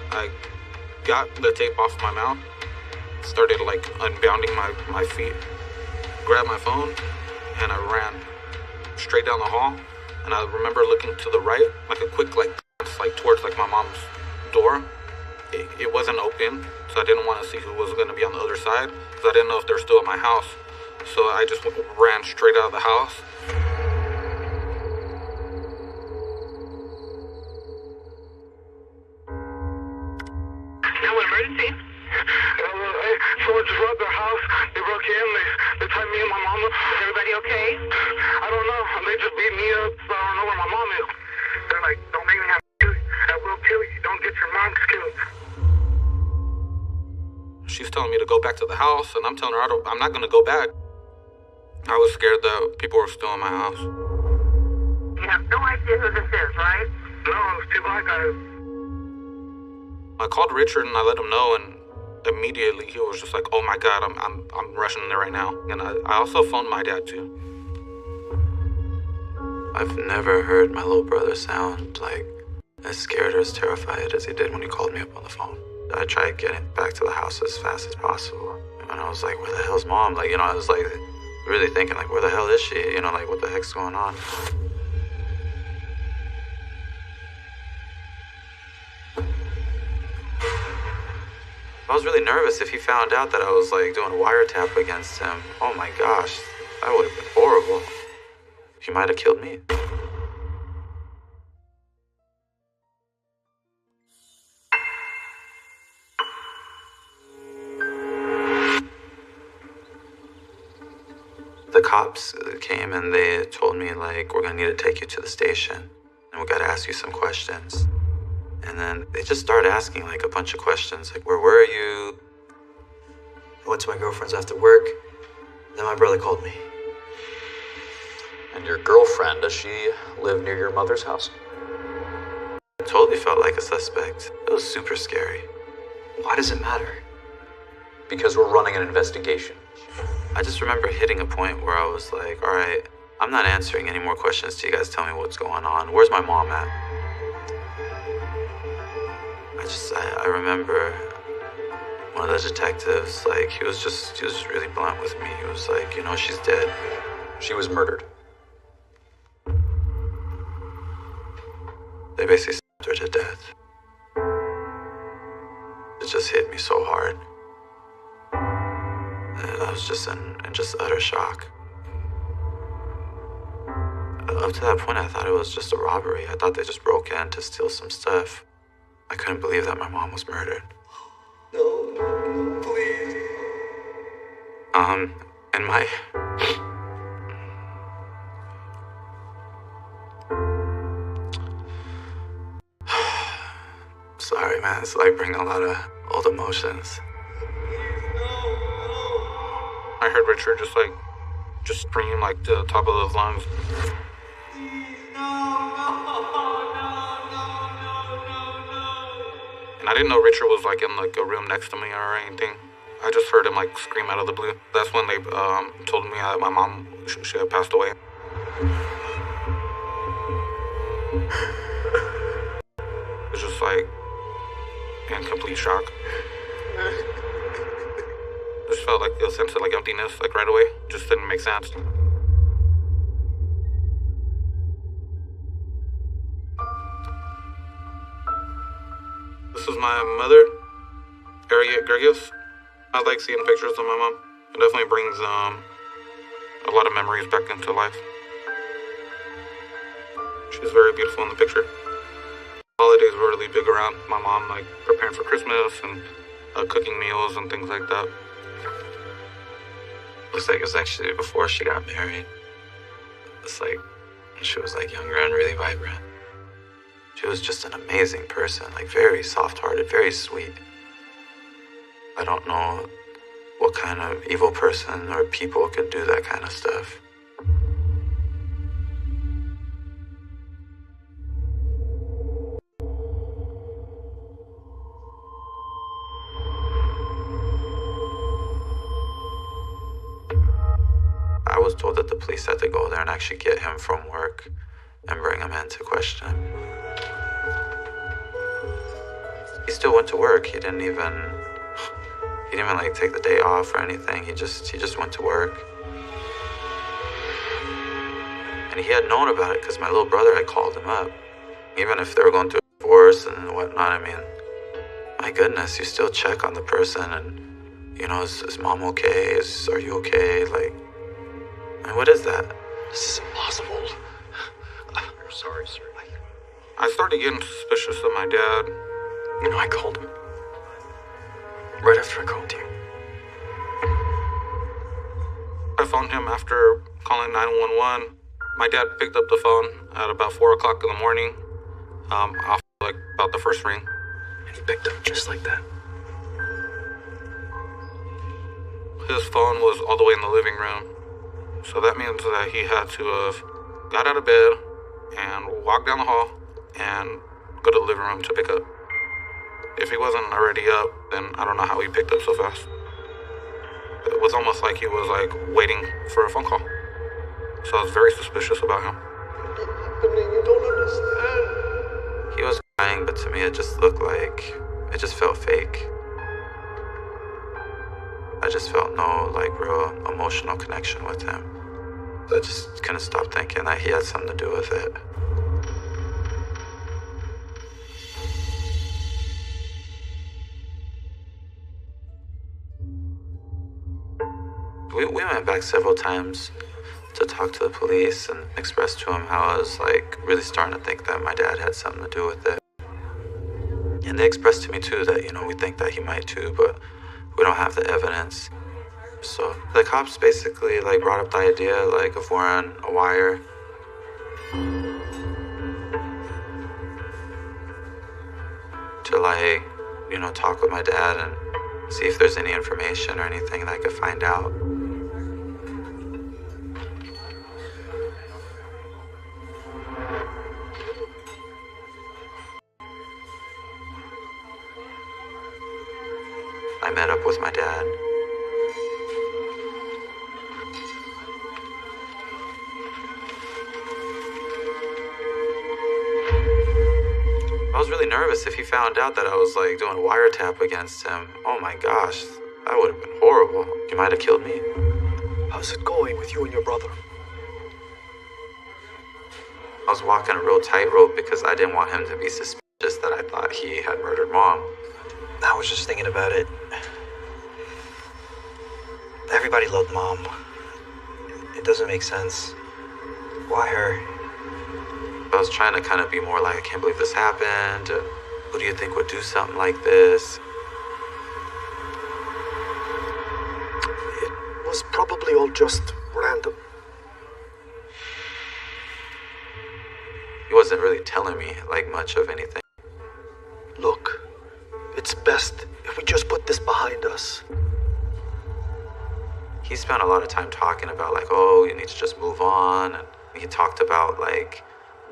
I got the tape off my mouth, started like unbounding my feet, grabbed my phone, and I ran straight down the hall. And I remember looking to the right, like a quick like glance, like towards like my mom's door. It wasn't open, so I didn't want to see who was going to be on the other side, because I didn't know if they're still at my house. So I just ran straight out of the house. Emergency? Hey, someone just robbed their house. They broke in. They tied me and my mama. Is everybody okay? I don't know. They just beat me up. So I don't know where my mom is. They're like, don't make me have to kill you. I will kill you. Don't get your mom killed. She's telling me to go back to the house, and I'm telling her I'm not going to go back. I was scared that people were still in my house. You have no idea who this is, right? No, it's two black guys. I called Richard and I let him know, and immediately he was just like, "Oh my God, I'm rushing in there right now." And I also phoned my dad too. I've never heard my little brother sound like as scared or as terrified as he did when he called me up on the phone. I tried getting back to the house as fast as possible, and I was like, "Where the hell's Mom?" Like, I was like really thinking like, "Where the hell is she?" Like, what the heck's going on? I was really nervous if he found out that I was like doing a wiretap against him. Oh my gosh, that would have been horrible. He might have killed me. The cops came and they told me like, we're gonna need to take you to the station and we gotta ask you some questions. And then they just started asking like a bunch of questions, like, where were you? I went to my girlfriend's after work. Then my brother called me. And your girlfriend, does she live near your mother's house? I totally felt like a suspect. It was super scary. Why does it matter? Because we're running an investigation. I just remember hitting a point where I was like, all right, I'm not answering any more questions till you guys tell me what's going on. Where's my mom at? I remember one of the detectives, like, he was just really blunt with me. He was like, you know, she's dead. She was murdered. They basically stabbed her to death. It just hit me so hard. And I was just in just utter shock. Up to that point, I thought it was just a robbery. I thought they just broke in to steal some stuff. I couldn't believe that my mom was murdered. No, please. And my... Sorry, man. It's like bringing a lot of old emotions. I heard Richard just scream like to the top of his lungs. And I didn't know Richard was like in like a room next to me or anything. I just heard him like scream out of the blue. That's when they told me that my mom she had passed away. It was just like in complete shock. Just felt like a sense of like emptiness like right away. Just didn't make sense. This is my mother, Harriet Gregius. I like seeing pictures of my mom. It definitely brings a lot of memories back into life. She's very beautiful in the picture. Holidays were really big around my mom, like preparing for Christmas and cooking meals and things like that. Looks like it was actually before she got married. It's like she was like younger and really vibrant. She was just an amazing person, like very soft-hearted, very sweet. I don't know what kind of evil person or people could do that kind of stuff. I was told that the police had to go there and actually get him from work and bring him in to question him. He still went to work. He didn't even like take the day off or anything. He just went to work. And he had known about it because my little brother had called him up. Even if they were going through a divorce and whatnot, I mean, my goodness, you still check on the person and, you know, is mom okay? Are you okay? Like, I mean, what is that? This is impossible. I'm sorry, sir. I started getting suspicious of my dad. You know, I called him. Right after I called you. I phoned him after calling 911. My dad picked up the phone at about 4 o'clock in the morning, off like about the first ring. And he picked up just like that. His phone was all the way in the living room. So that means that he had to have got out of bed and walked down the hall and go to the living room to pick up. If he wasn't already up, then I don't know how he picked up so fast. It was almost like he was like waiting for a phone call. So I was very suspicious about him. You don't understand. He was crying, but to me it just looked like, it just felt fake. I just felt no like real emotional connection with him. I just couldn't stop thinking that he had something to do with it. We went back several times to talk to the police and express to him how I was like really starting to think that my dad had something to do with it. And they expressed to me too that, you know, we think that he might too, but we don't have the evidence. So the cops basically like brought up the idea like of wearing a wire. To like, you know, talk with my dad and see if there's any information or anything that I could find out. I met up with my dad. I was really nervous if he found out that I was like doing a wiretap against him. Oh my gosh, that would have been horrible. He might have killed me. How's it going with you and your brother? I was walking a real tightrope because I didn't want him to be suspicious that I thought he had murdered Mom. I was just thinking about it. Everybody loved Mom. It doesn't make sense. Why her? I was trying to kind of be more like, I can't believe this happened. Who do you think would do something like this? It was probably all just random. He wasn't really telling me like much of anything. Look, it's best if we just put this behind us. He spent a lot of time talking about like, oh, you need to just move on. And he talked about like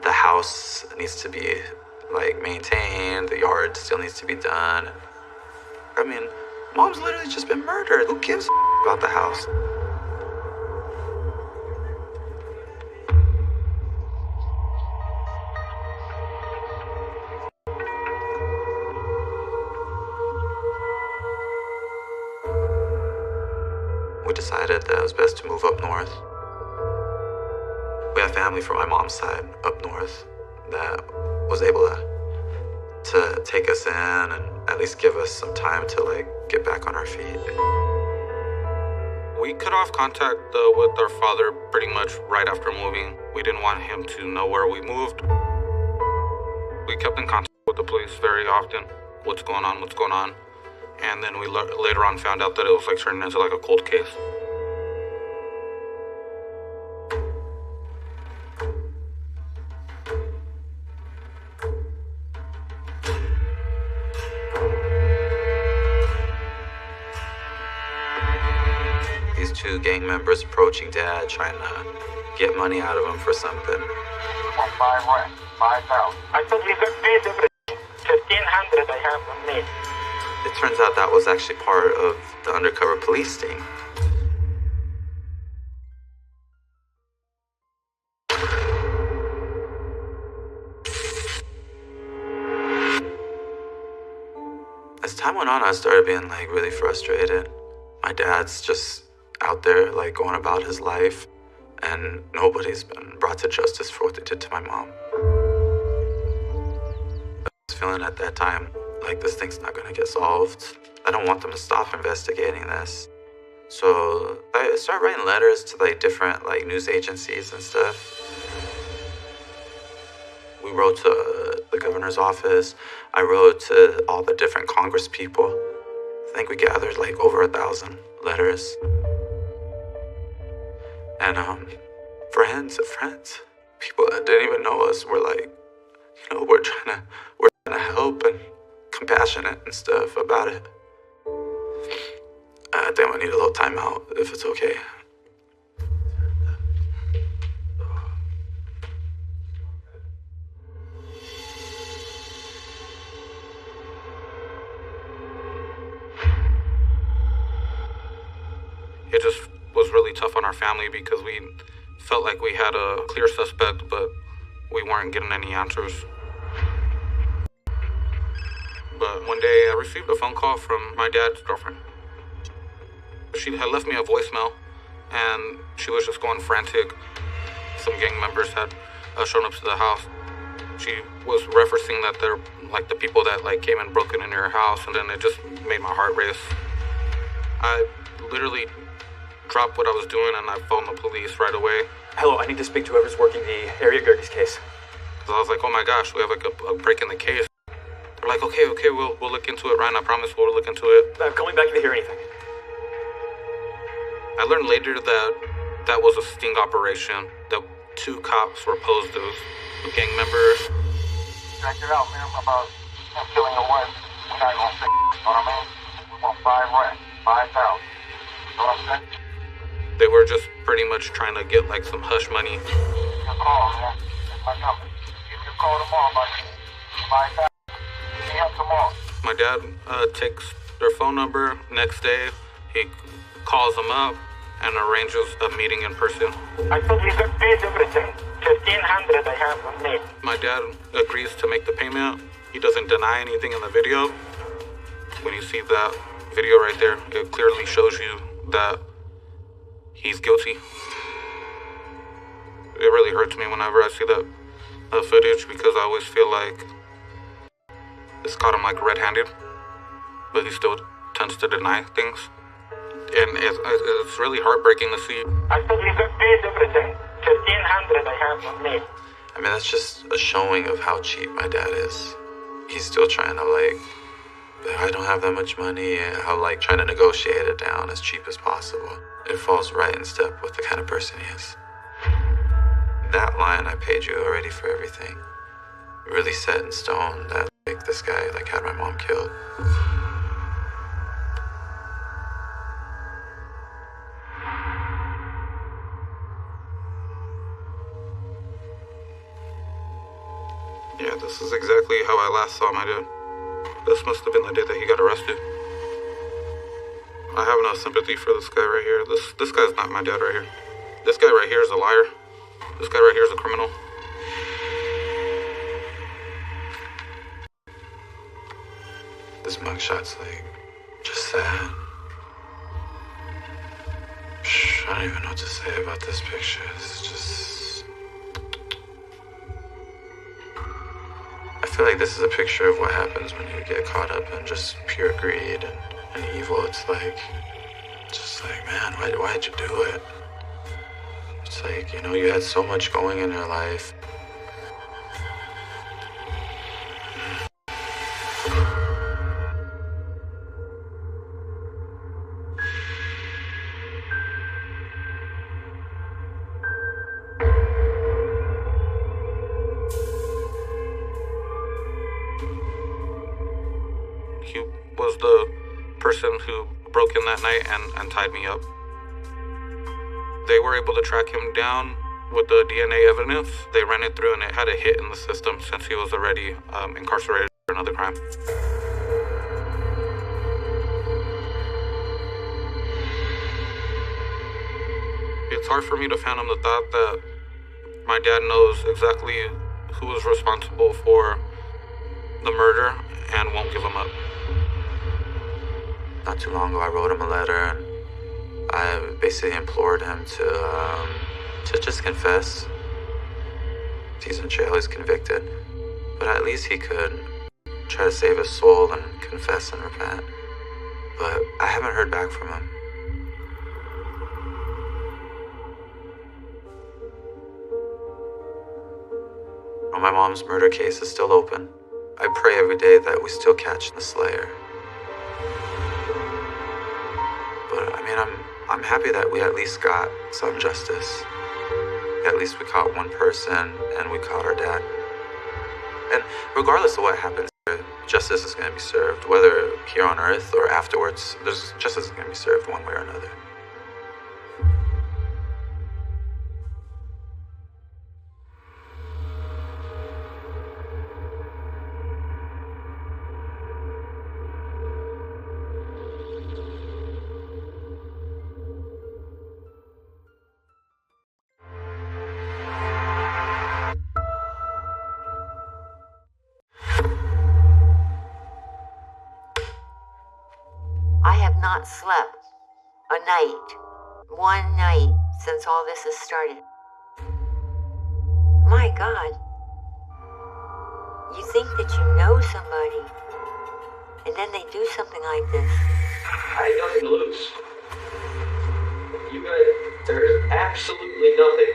the house needs to be like maintained, the yard still needs to be done. I mean, Mom's literally just been murdered. Who gives a about the house? We decided that it was best to move up north. We have family from my mom's side up north that was able to take us in and at least give us some time to like get back on our feet. We cut off contact with our father pretty much right after moving. We didn't want him to know where we moved. We kept in contact with the police very often. What's going on? And then we later on found out that it was like turning into like a cold case. These two gang members approaching Dad, trying to get money out of him for something. 5 rent, 5,000. I thought we got paid everything. 1,500 I have on me. It turns out that was actually part of the undercover police sting. As time went on, I started being like really frustrated. My dad's just out there like going about his life, and nobody's been brought to justice for what they did to my mom. I was feeling at that time like this thing's not gonna get solved. I don't want them to stop investigating this. So I started writing letters to like different like news agencies and stuff. We wrote to the governor's office. I wrote to all the different Congress people. I think we gathered like over 1,000 letters. And friends of friends, people that didn't even know us were like, you know, we're trying to help and compassionate and stuff about it. I think I need a little time out, if it's okay. It just was really tough on our family because we felt like we had a clear suspect, but we weren't getting any answers. But one day I received a phone call from my dad's girlfriend. She had left me a voicemail, and she was just going frantic. Some gang members had shown up to the house. She was referencing that they're like the people that like came and broke into your house, and then it just made my heart race. I literally dropped what I was doing and I phoned the police right away. Hello, I need to speak to whoever's working the area Gerges case. Because I was like, oh my gosh, we have like a break in the case. They're like, okay, we'll look into it, Ryan. I promise we'll look into it. Call me back if you hear anything. I learned later that that was a sting operation, that 2 cops were posed as gang members. Check it out, man. About him killing the wife. We're not gonna fix it. You know what I mean? We want 5 rent, 5,000. You know what I'm saying? They were just pretty much trying to get like some hush money. Give me a call, man. That's my number. Give me a call tomorrow, buddy. 5,000. Give me up tomorrow. My dad takes their phone number. Next day, he calls them up and arranges a meeting in person. I thought we got paid everything. 1,500 I have on me. My dad agrees to make the payment. He doesn't deny anything in the video. When you see that video right there, it clearly shows you that he's guilty. It really hurts me whenever I see that footage, because I always feel like it's caught him like red-handed, but he still tends to deny things. And it's really heartbreaking to see. I said you could pay everything. 1,500 I have on me. I mean, that's just a showing of how cheap my dad is. He's still trying to, like, I don't have that much money, and how, like, trying to negotiate it down as cheap as possible. It falls right in step with the kind of person he is. That line, I paid you already for everything, really set in stone that, like, this guy, like, had my mom killed. Yeah, this is exactly how I last saw my dad. This must have been the day that he got arrested. I have no sympathy for this guy right here. This guy's not my dad right here. This guy right here is a liar. This guy right here is a criminal. This mugshot's, like, just sad. I don't even know what to say about this picture. It's just... I feel like this is a picture of what happens when you get caught up in just pure greed and evil. It's like, just like, man, why'd you do it? It's like, you know, you had so much going in your life. He was the person who broke in that night and tied me up. They were able to track him down with the DNA evidence. They ran it through and it had a hit in the system since he was already incarcerated for another crime. It's hard for me to fathom the thought that my dad knows exactly who was responsible for the murder and won't give him up. Not too long ago, I wrote him a letter, and I basically implored him to just confess. He's in jail, he's convicted, but at least he could try to save his soul and confess and repent. But I haven't heard back from him. Well, my mom's murder case is still open. I pray every day that we still catch the slayer. But I mean, I'm happy that we at least got some justice. At least we caught one person and we caught our dad. And regardless of what happens, justice is going to be served, whether here on Earth or afterwards. There's justice is going to be served one way or another. Not slept one night since all this has started. My God, you think that you know somebody and then they do something like this. I had nothing to lose. You guys, there is absolutely nothing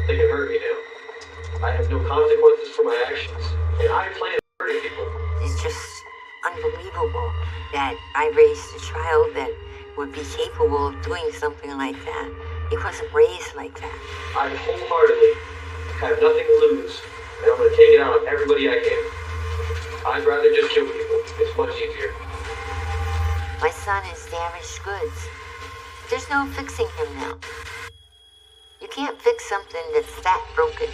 that can hurt me now. I have no consequences for my actions, and I plan to hurt people. It's just unbelievable that I raised a child that would be capable of doing something like that. He wasn't raised like that. I wholeheartedly have nothing to lose, and I'm going to take it out on everybody I can. I'd rather just kill people. It's much easier. My son is damaged goods. There's no fixing him now. You can't fix something that's that broken.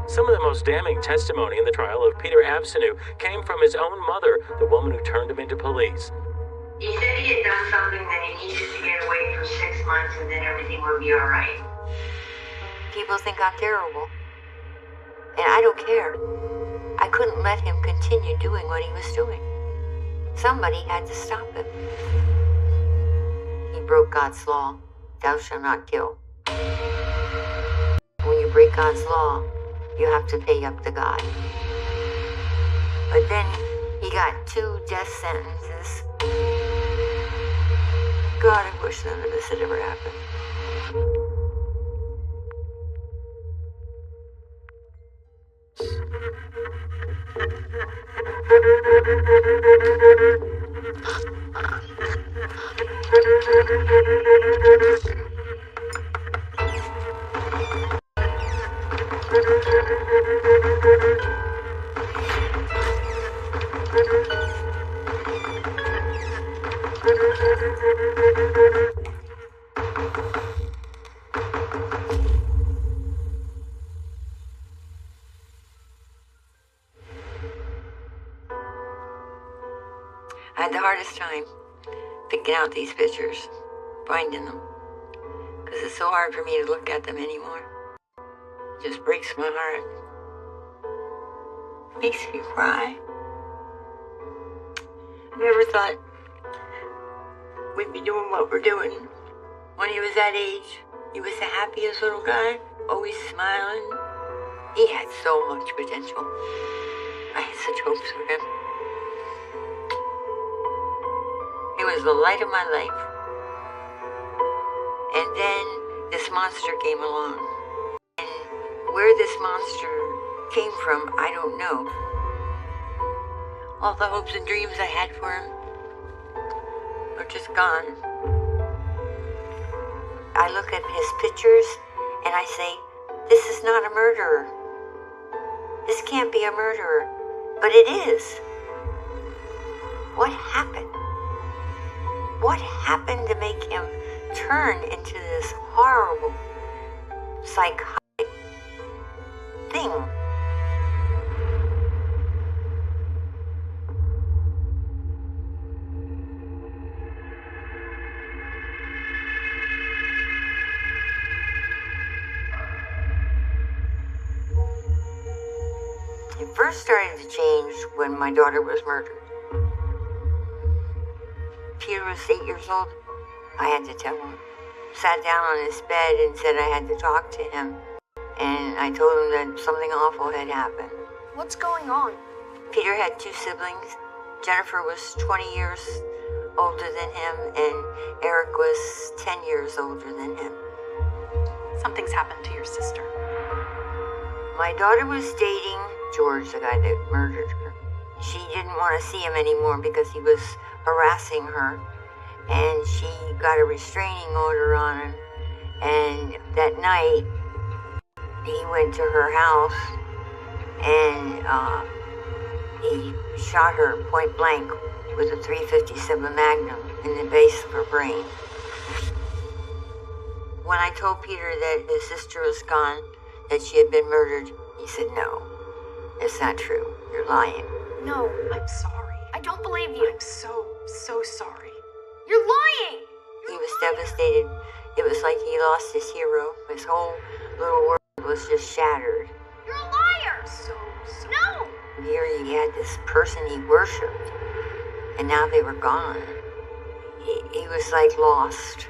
Some of the most damning testimony in the trial of Peter Absinu came from his own mother, the woman who turned him into police. He said he had done something that he needed to get away for 6 months and then everything would be all right. People think I'm terrible. And I don't care. I couldn't let him continue doing what he was doing. Somebody had to stop him. He broke God's law. Thou shalt not kill. When you break God's law, you have to pay up to God. But then he got 2 death sentences. God, I wish none of this had ever happened. I had the hardest time picking out these pictures, finding them, because it's so hard for me to look at them anymore. It just breaks my heart. It makes me cry. I never thought we'd be doing what we're doing. When he was that age, he was the happiest little guy, always smiling. He had so much potential. I had such hopes for him. He was the light of my life. And then this monster came along. And where this monster came from, I don't know. All the hopes and dreams I had for him are just gone. I look at his pictures and I say, this is not a murderer. This can't be a murderer. But it is. What happened? What happened to make him turn into this horrible, psychotic thing? It first started to change when my daughter was murdered. Peter was 8 years old. I had to tell him. Sat down on his bed and said I had to talk to him. And I told him that something awful had happened. What's going on? Peter had 2 siblings. Jennifer was 20 years older than him, and Eric was 10 years older than him. Something's happened to your sister. My daughter was dating George, the guy that murdered her. She didn't want to see him anymore because he was harassing her, and she got a restraining order on him. And that night, he went to her house, and he shot her point blank with a .357 Magnum in the base of her brain. When I told Peter that his sister was gone, that she had been murdered, he said, no, it's not true. You're lying. No, I'm sorry. I don't believe you. I'm so sorry. You're lying! He was devastated. It was like he lost his hero. His whole little world was just shattered. You're a liar! So. No! Here he had this person he worshipped, and now they were gone. He was like lost.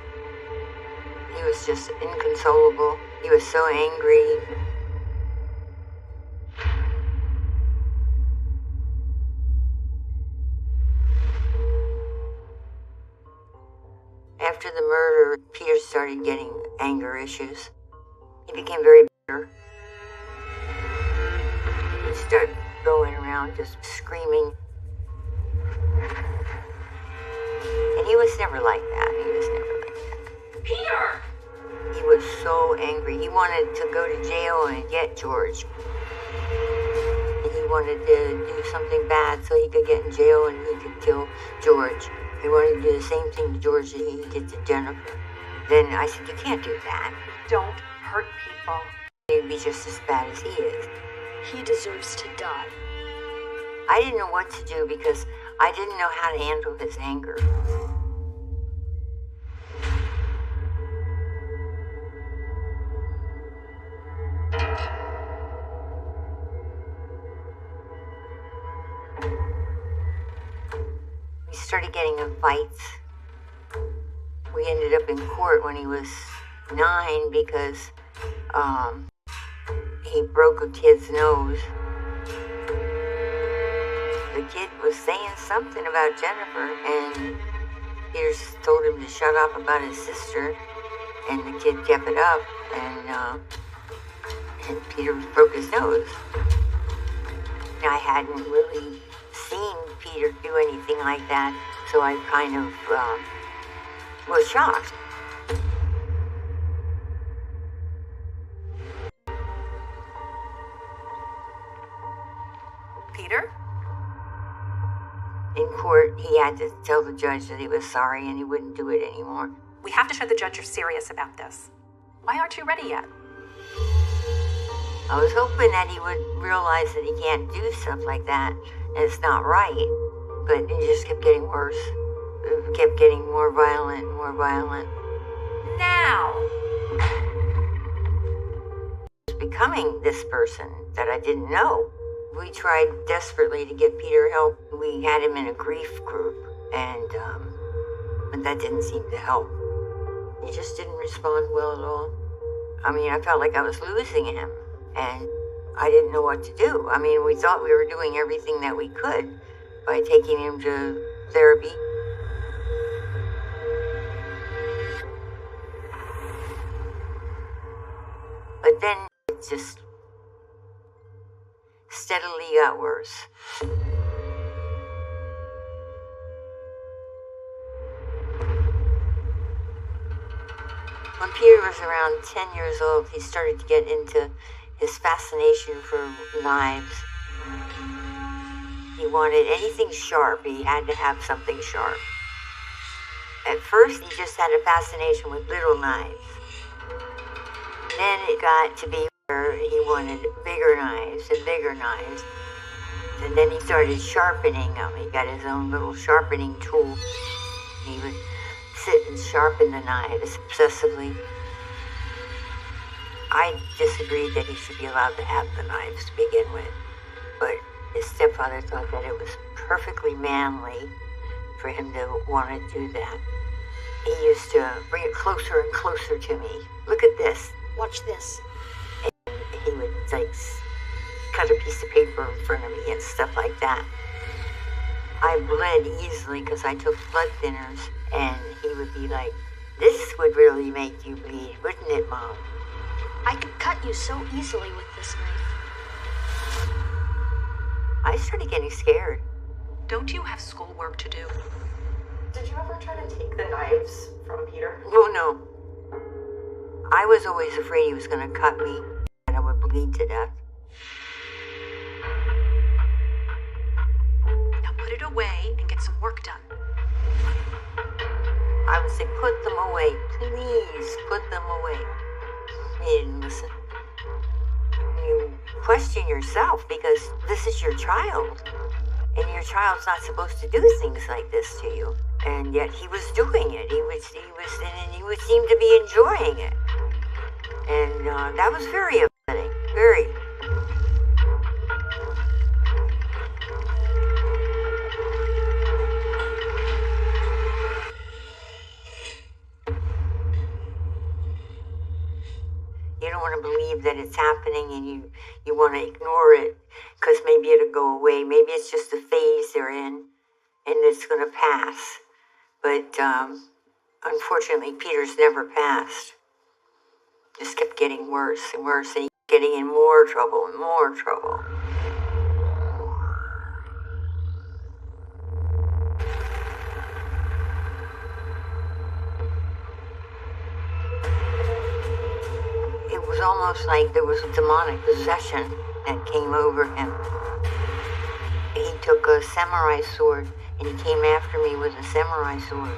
He was just inconsolable. He was so angry. After the murder, Peter started getting anger issues. He became very bitter. He started going around just screaming. And he was never like that. Peter! He was so angry. He wanted to go to jail and get George. And he wanted to do something bad so he could get in jail and he could kill George. He wanted to do the same thing to George that he did to Jennifer. Then I said, you can't do that. Don't hurt people. He'd be just as bad as he is. He deserves to die. I didn't know what to do because I didn't know how to handle his anger. started getting in fights. We ended up in court when he was 9 because he broke a kid's nose. The kid was saying something about Jennifer, and Peter told him to shut up about his sister, and the kid kept it up, and Peter broke his nose. I hadn't really seen Peter do anything like that, so I kind of was shocked. Peter? In court, he had to tell the judge that he was sorry and he wouldn't do it anymore. We have to show the judge you're serious about this. Why aren't you ready yet? I was hoping that he would realize that he can't do stuff like that, and it's not right. But it just kept getting worse. It kept getting more violent, more violent. Now! I was becoming this person that I didn't know. We tried desperately to get Peter help. We had him in a grief group, and but that didn't seem to help. He just didn't respond well at all. I mean, I felt like I was losing him, and I didn't know what to do. I mean, we thought we were doing everything that we could by taking him to therapy. But then it just steadily got worse. When Peter was around 10 years old, he started to get into his fascination for knives. He wanted anything sharp. He had to have something sharp. At first, he just had a fascination with little knives. Then it got to be where he wanted bigger knives and bigger knives. And then he started sharpening them. He got his own little sharpening tool. He would sit and sharpen the knives obsessively. I disagreed that he should be allowed to have the knives to begin with, but his stepfather thought that it was perfectly manly for him to want to do that. He used to bring it closer and closer to me. Look at this. Watch this. And he would cut a piece of paper in front of me and stuff like that. I bled easily because I took blood thinners, and he would be like, "This would really make you bleed, wouldn't it, Mom?" I could cut you so easily with this knife. I started getting scared. Don't you have schoolwork to do? Did you ever try to take the knives from Peter? Oh, no. I was always afraid he was going to cut me and I would bleed to death. Now put it away and get some work done. I would say, put them away. Please, put them away. He didn't listen. You question yourself because this is your child. And your child's not supposed to do things like this to you. And yet he was doing it. He would seem to be enjoying it. And that was very upsetting. Very. You don't want to believe that it's happening, and you want to ignore it because maybe it'll go away. Maybe it's just a phase they're in and it's going to pass. But unfortunately, Peter's never passed. Just kept getting worse and worse, and he kept getting in more trouble and more trouble. It was almost like there was a demonic possession that came over him. He took a samurai sword and he came after me with a samurai sword.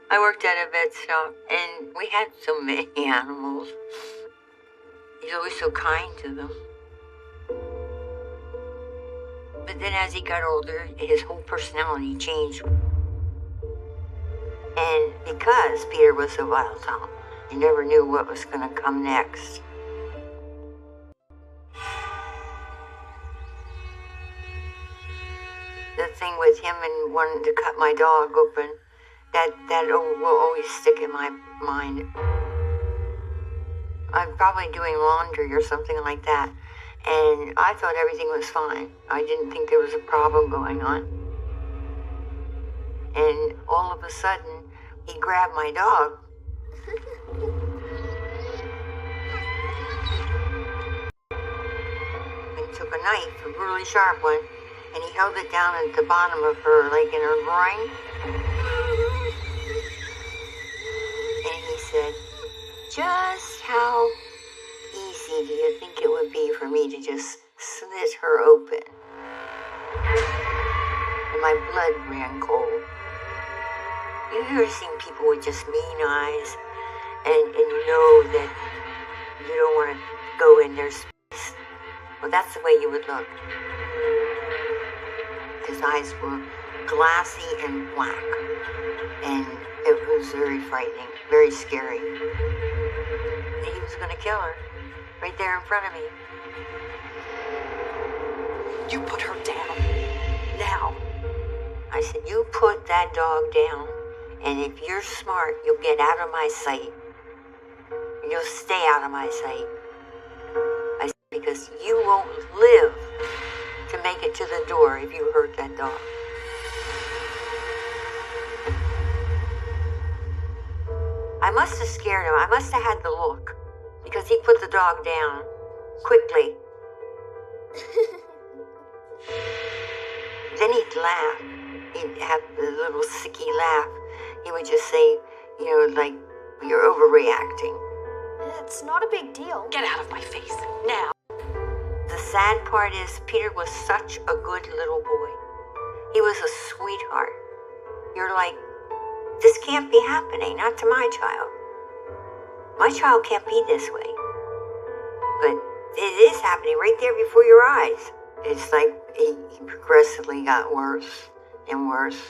I worked at a vet shop and we had so many animals. He's always so kind to them. But then as he got older, his whole personality changed. And because Peter was so volatile, you never knew what was going to come next. The thing with him and wanting to cut my dog open, that will always stick in my mind. I'm probably doing laundry or something like that, and I thought everything was fine. I didn't think there was a problem going on. And all of a sudden, he grabbed my dog. And took a knife, a really sharp one, and he held it down at the bottom of her, like in her groin. And he said, "Just how easy do you think it would be for me to just slit her open?" And my blood ran cold. You've ever seen people with just mean eyes, and you know that you don't want to go in their space? Well, that's the way you would look. His eyes were glassy and black, and it was very frightening, very scary. And he was going to kill her, right there in front of me. You put her down. Now. I said, "You put that dog down, and if you're smart, you'll get out of my sight. And you'll stay out of my sight." I said, "Because you won't live to make it to the door if you hurt that dog." I must have scared him. I must have had the look, because he put the dog down quickly. Then he'd laugh. He'd have the little sicky laugh. He would just say, like, "You're overreacting." It's not a big deal. Get out of my face, now. The sad part is, Peter was such a good little boy. He was a sweetheart. You're like, this can't be happening, not to my child. My child can't be this way. But it is happening right there before your eyes. It's like he progressively got worse and worse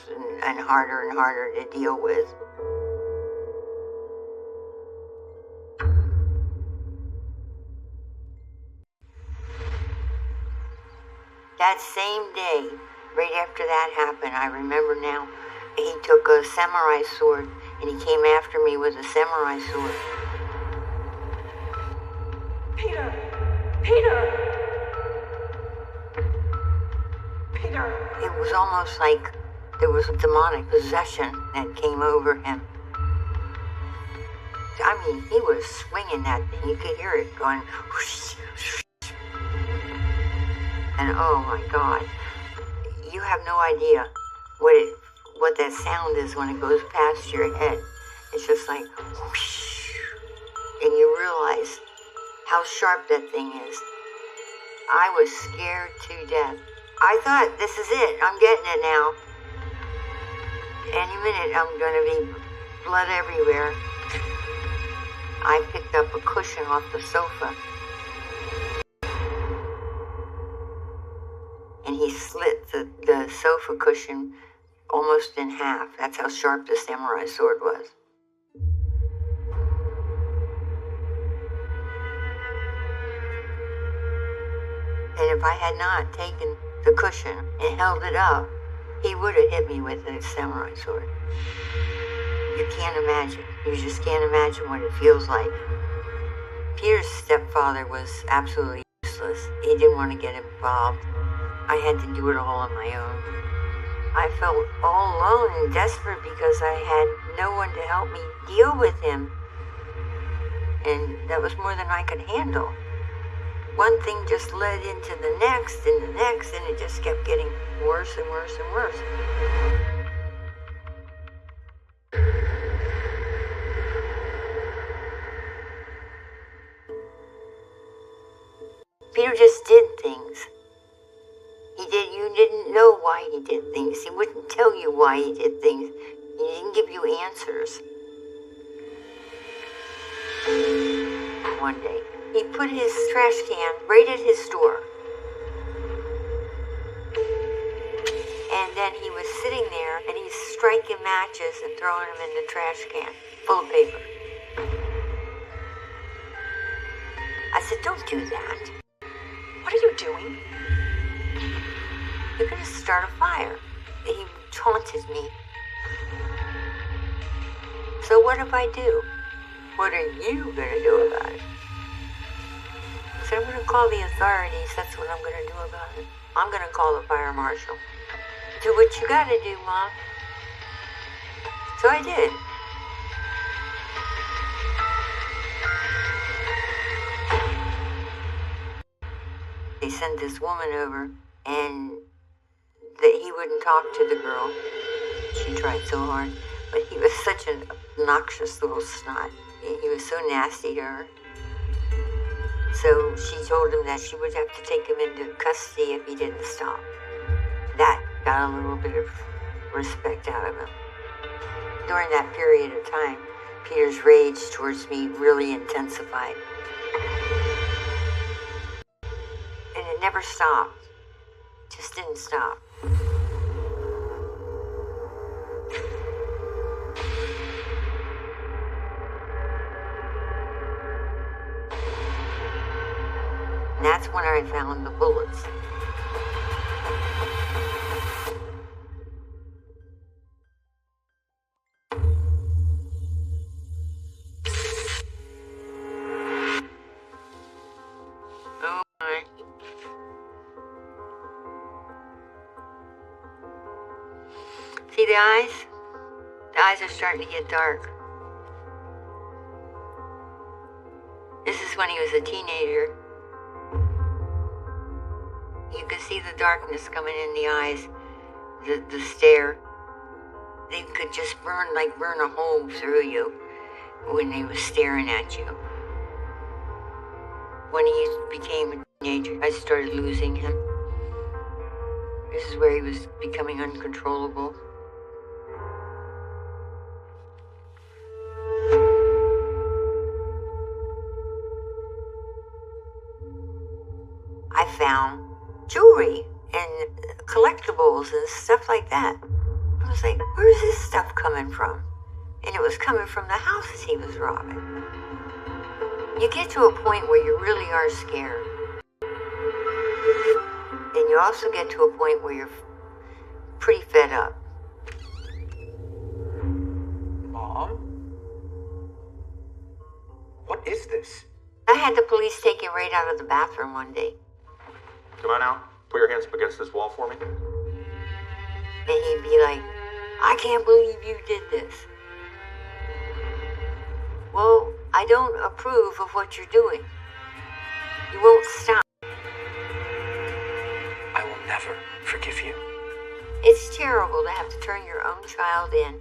and harder to deal with. That same day, right after that happened, I remember now, he took a samurai sword and he came after me with a samurai sword. Peter! Peter! Peter! It was almost like there was a demonic possession that came over him. I mean, he was swinging that thing. You could hear it going whoosh, whoosh. And oh my God, you have no idea what that sound is when it goes past your head. It's just like whoosh, and you realize how sharp that thing is. I was scared to death. I thought, this is it. I'm getting it now. Any minute, I'm going to be blood everywhere. I picked up a cushion off the sofa. And he slit the sofa cushion almost in half. That's how sharp the samurai sword was. And if I had not taken the cushion and held it up, he would have hit me with a samurai sword. You can't imagine. You just can't imagine what it feels like. Peter's stepfather was absolutely useless. He didn't want to get involved. I had to do it all on my own. I felt all alone and desperate because I had no one to help me deal with him. And that was more than I could handle. One thing just led into the next and the next, and it just kept getting worse and worse and worse. Peter just did things. You didn't know why he did things. He wouldn't tell you why he did things. He didn't give you answers. One day, he put his trash can right at his door. And then he was sitting there and he's striking matches and throwing them in the trash can full of paper. I said, don't do that. What are you doing? You're going to start a fire. He taunted me. So what if I do? What are you going to do about it? I said, I'm going to call the authorities. That's what I'm going to do about it. I'm going to call the fire marshal. Do what you got to do, Mom. So I did. They sent this woman over, and that he wouldn't talk to the girl. She tried so hard, but he was such an obnoxious little snot. He was so nasty to her. So she told him that she would have to take him into custody if he didn't stop. That got a little bit of respect out of him. During that period of time, Peter's rage towards me really intensified. And it never stopped. Just didn't stop. And that's when I found the bullets. Oh my. See the eyes? The eyes are starting to get dark. This is when he was a teenager. You could see the darkness coming in the eyes, the stare. They could just burn a hole through you when they were staring at you. When he became a teenager, I started losing him. This is where he was becoming uncontrollable. I found jewelry and collectibles and stuff like that. I was like, where's this stuff coming from? And it was coming from the houses he was robbing. You get to a point where you really are scared. And you also get to a point where you're pretty fed up. Mom? What is this? I had the police take him right out of the bathroom one day. Come on out. Put your hands up against this wall for me. And he'd be like, I can't believe you did this. Well, I don't approve of what you're doing. You won't stop. I will never forgive you. It's terrible to have to turn your own child in.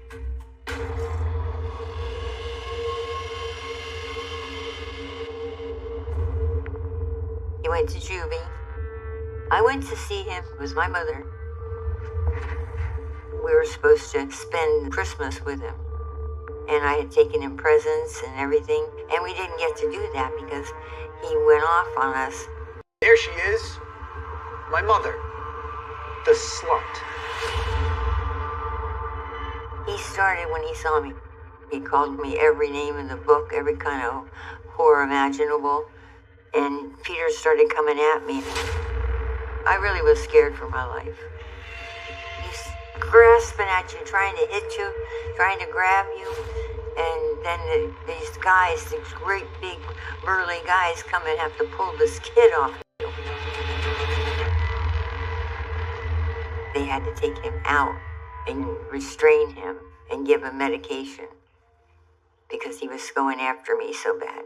He went to juvie. I went to see him. It was my mother. We were supposed to spend Christmas with him. And I had taken him presents and everything. And we didn't get to do that because he went off on us. There she is. My mother. The slut. He started when he saw me. He called me every name in the book, every kind of horror imaginable. And Peter started coming at me. I really was scared for my life. He's grasping at you, trying to hit you, trying to grab you. And then these guys, these great big burly guys come and have to pull this kid off you. They had to take him out and restrain him and give him medication because he was going after me so bad.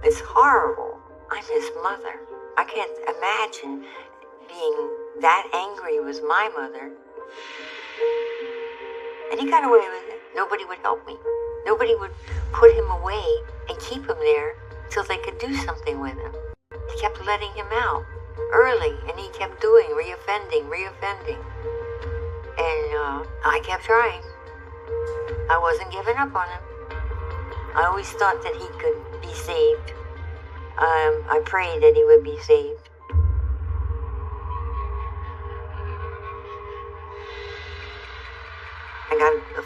It's horrible. I'm his mother. I can't imagine being that angry with my mother. And he got away with it. Nobody would help me. Nobody would put him away and keep him there till they could do something with him. They kept letting him out early, and he kept doing reoffending. And I kept trying. I wasn't giving up on him. I always thought that he could be saved. I prayed that he would be saved.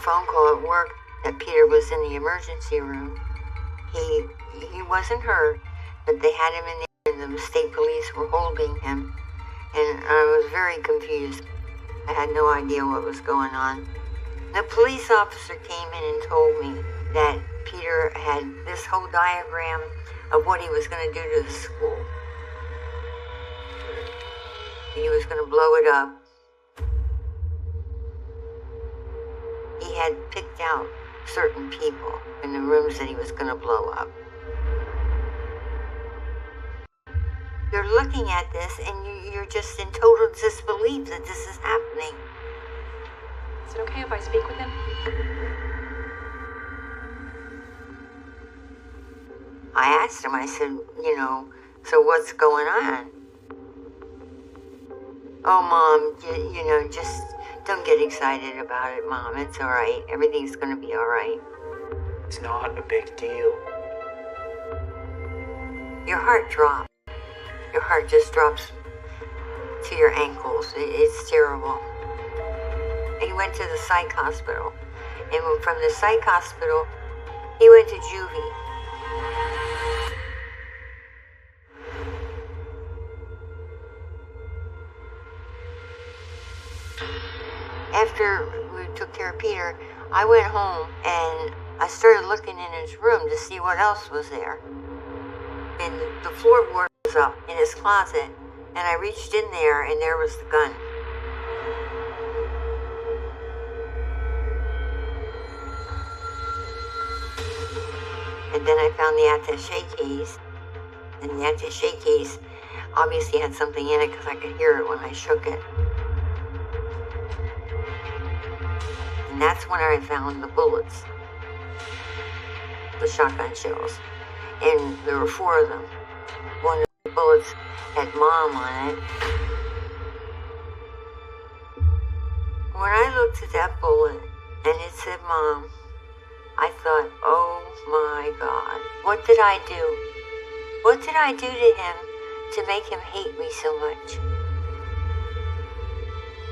phone call at work that Peter was in the emergency room. He wasn't hurt, but they had him in there and the state police were holding him. And I was very confused. I had no idea what was going on. The police officer came in and told me that Peter had this whole diagram of what he was going to do to the school. He was going to blow it up. He had picked out certain people in the rooms that he was going to blow up. You're looking at this and you're just in total disbelief that this is happening. Is it okay if I speak with him? I asked him, I said, so what's going on? Oh, Mom, just don't get excited about it, Mom. It's all right. Everything's going to be all right. It's not a big deal. Your heart drops. Your heart just drops to your ankles. It's terrible. He went to the psych hospital. And from the psych hospital, he went to juvie. After we took care of Peter, I went home and I started looking in his room to see what else was there. And the floorboard was up in his closet, and I reached in there and there was the gun. And then I found the attaché case, and the attaché case obviously had something in it because I could hear it when I shook it. And that's when I found the bullets, the shotgun shells. And there were 4 of them. One of the bullets had Mom on it. When I looked at that bullet and it said Mom, I thought, oh my God, what did I do? What did I do to him to make him hate me so much?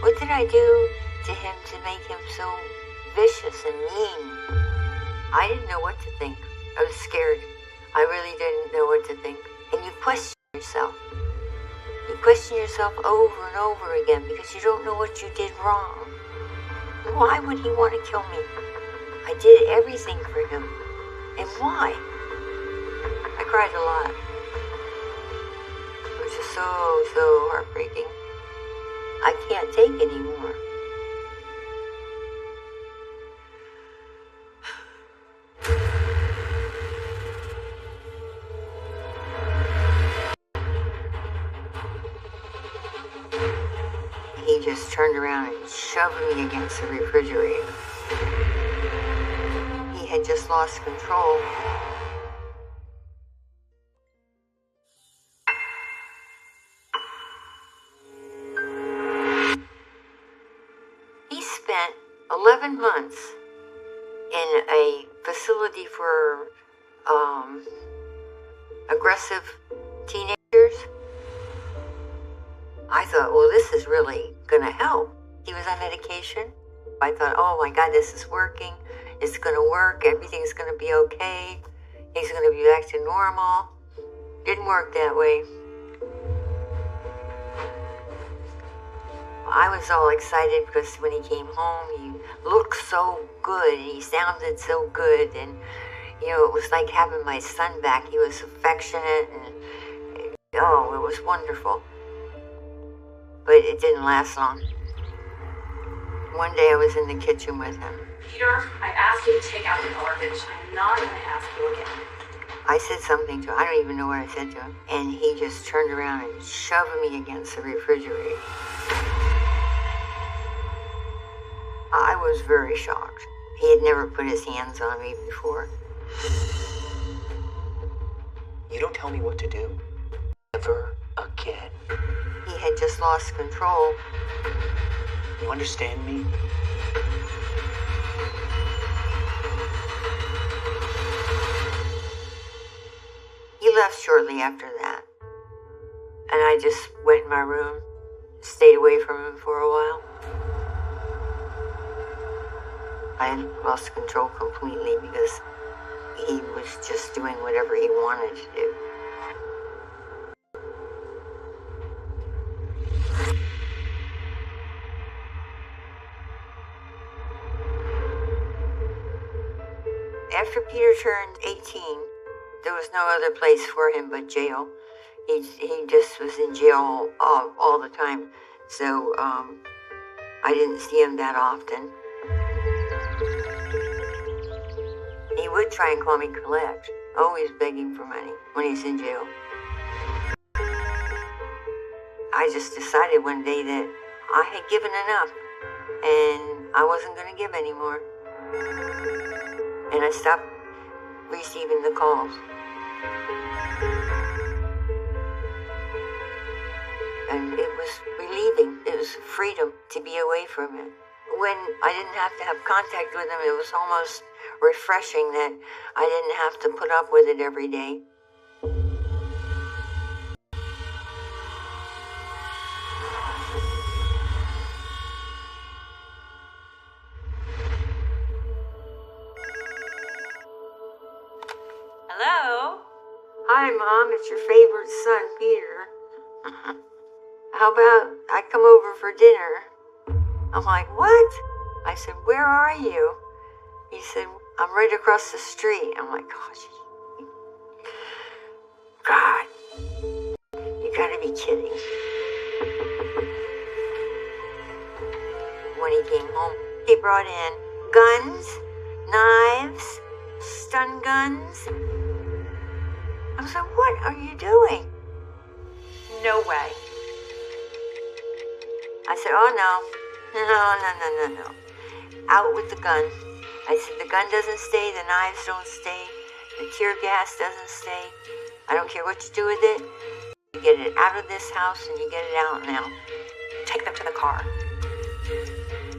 What did I do to him to make him so vicious and mean? I didn't know what to think. I was scared. I really didn't know what to think. And you question yourself. You question yourself over and over again because you don't know what you did wrong. Why would he want to kill me? I did everything for him. And why? I cried a lot. It was just so heartbreaking. I can't take anymore. He just turned around and shoved me against the refrigerator. He had just lost control. He spent 11 months in a facility for aggressive teenagers. I thought, well, this is really gonna help. He was on medication. I thought, oh my God, this is working. It's gonna work. Everything's gonna be okay. He's gonna be back to normal. Didn't work that way. I was all excited because when he came home, he looked so good. He sounded so good. And, it was like having my son back. He was affectionate and, it was wonderful. But it didn't last long. One day I was in the kitchen with him. Peter, I asked you to take out the garbage. I'm not going to ask you again. I said something to him. I don't even know what I said to him. And he just turned around and shoved me against the refrigerator. I was very shocked. He had never put his hands on me before. You don't tell me what to do. Ever again. He had just lost control. You understand me? He left shortly after that. And I just went in my room, stayed away from him for a while. I lost control completely because he was just doing whatever he wanted to do. After Peter turned 18, there was no other place for him but jail. He just was in jail all the time. So I didn't see him that often. He would try and call me Colette, always begging for money when he's in jail. I just decided one day that I had given enough and I wasn't going to give anymore. And I stopped receiving the calls. And it was relieving. It was freedom to be away from it. When I didn't have to have contact with him, it was almost refreshing that I didn't have to put up with it every day. Hello? Hi, Mom. It's your favorite son, Peter. How about I come over for dinner? I'm like, what? I said, where are you? He said, I'm right across the street. I'm like, gosh. God. You gotta be kidding. When he came home, he brought in guns, knives, stun guns. I was like, what are you doing? No way. I said, oh no. No. Out with the gun. I said, the gun doesn't stay, the knives don't stay, the tear gas doesn't stay. I don't care what you do with it. You get it out of this house and you get it out now. Take them to the car.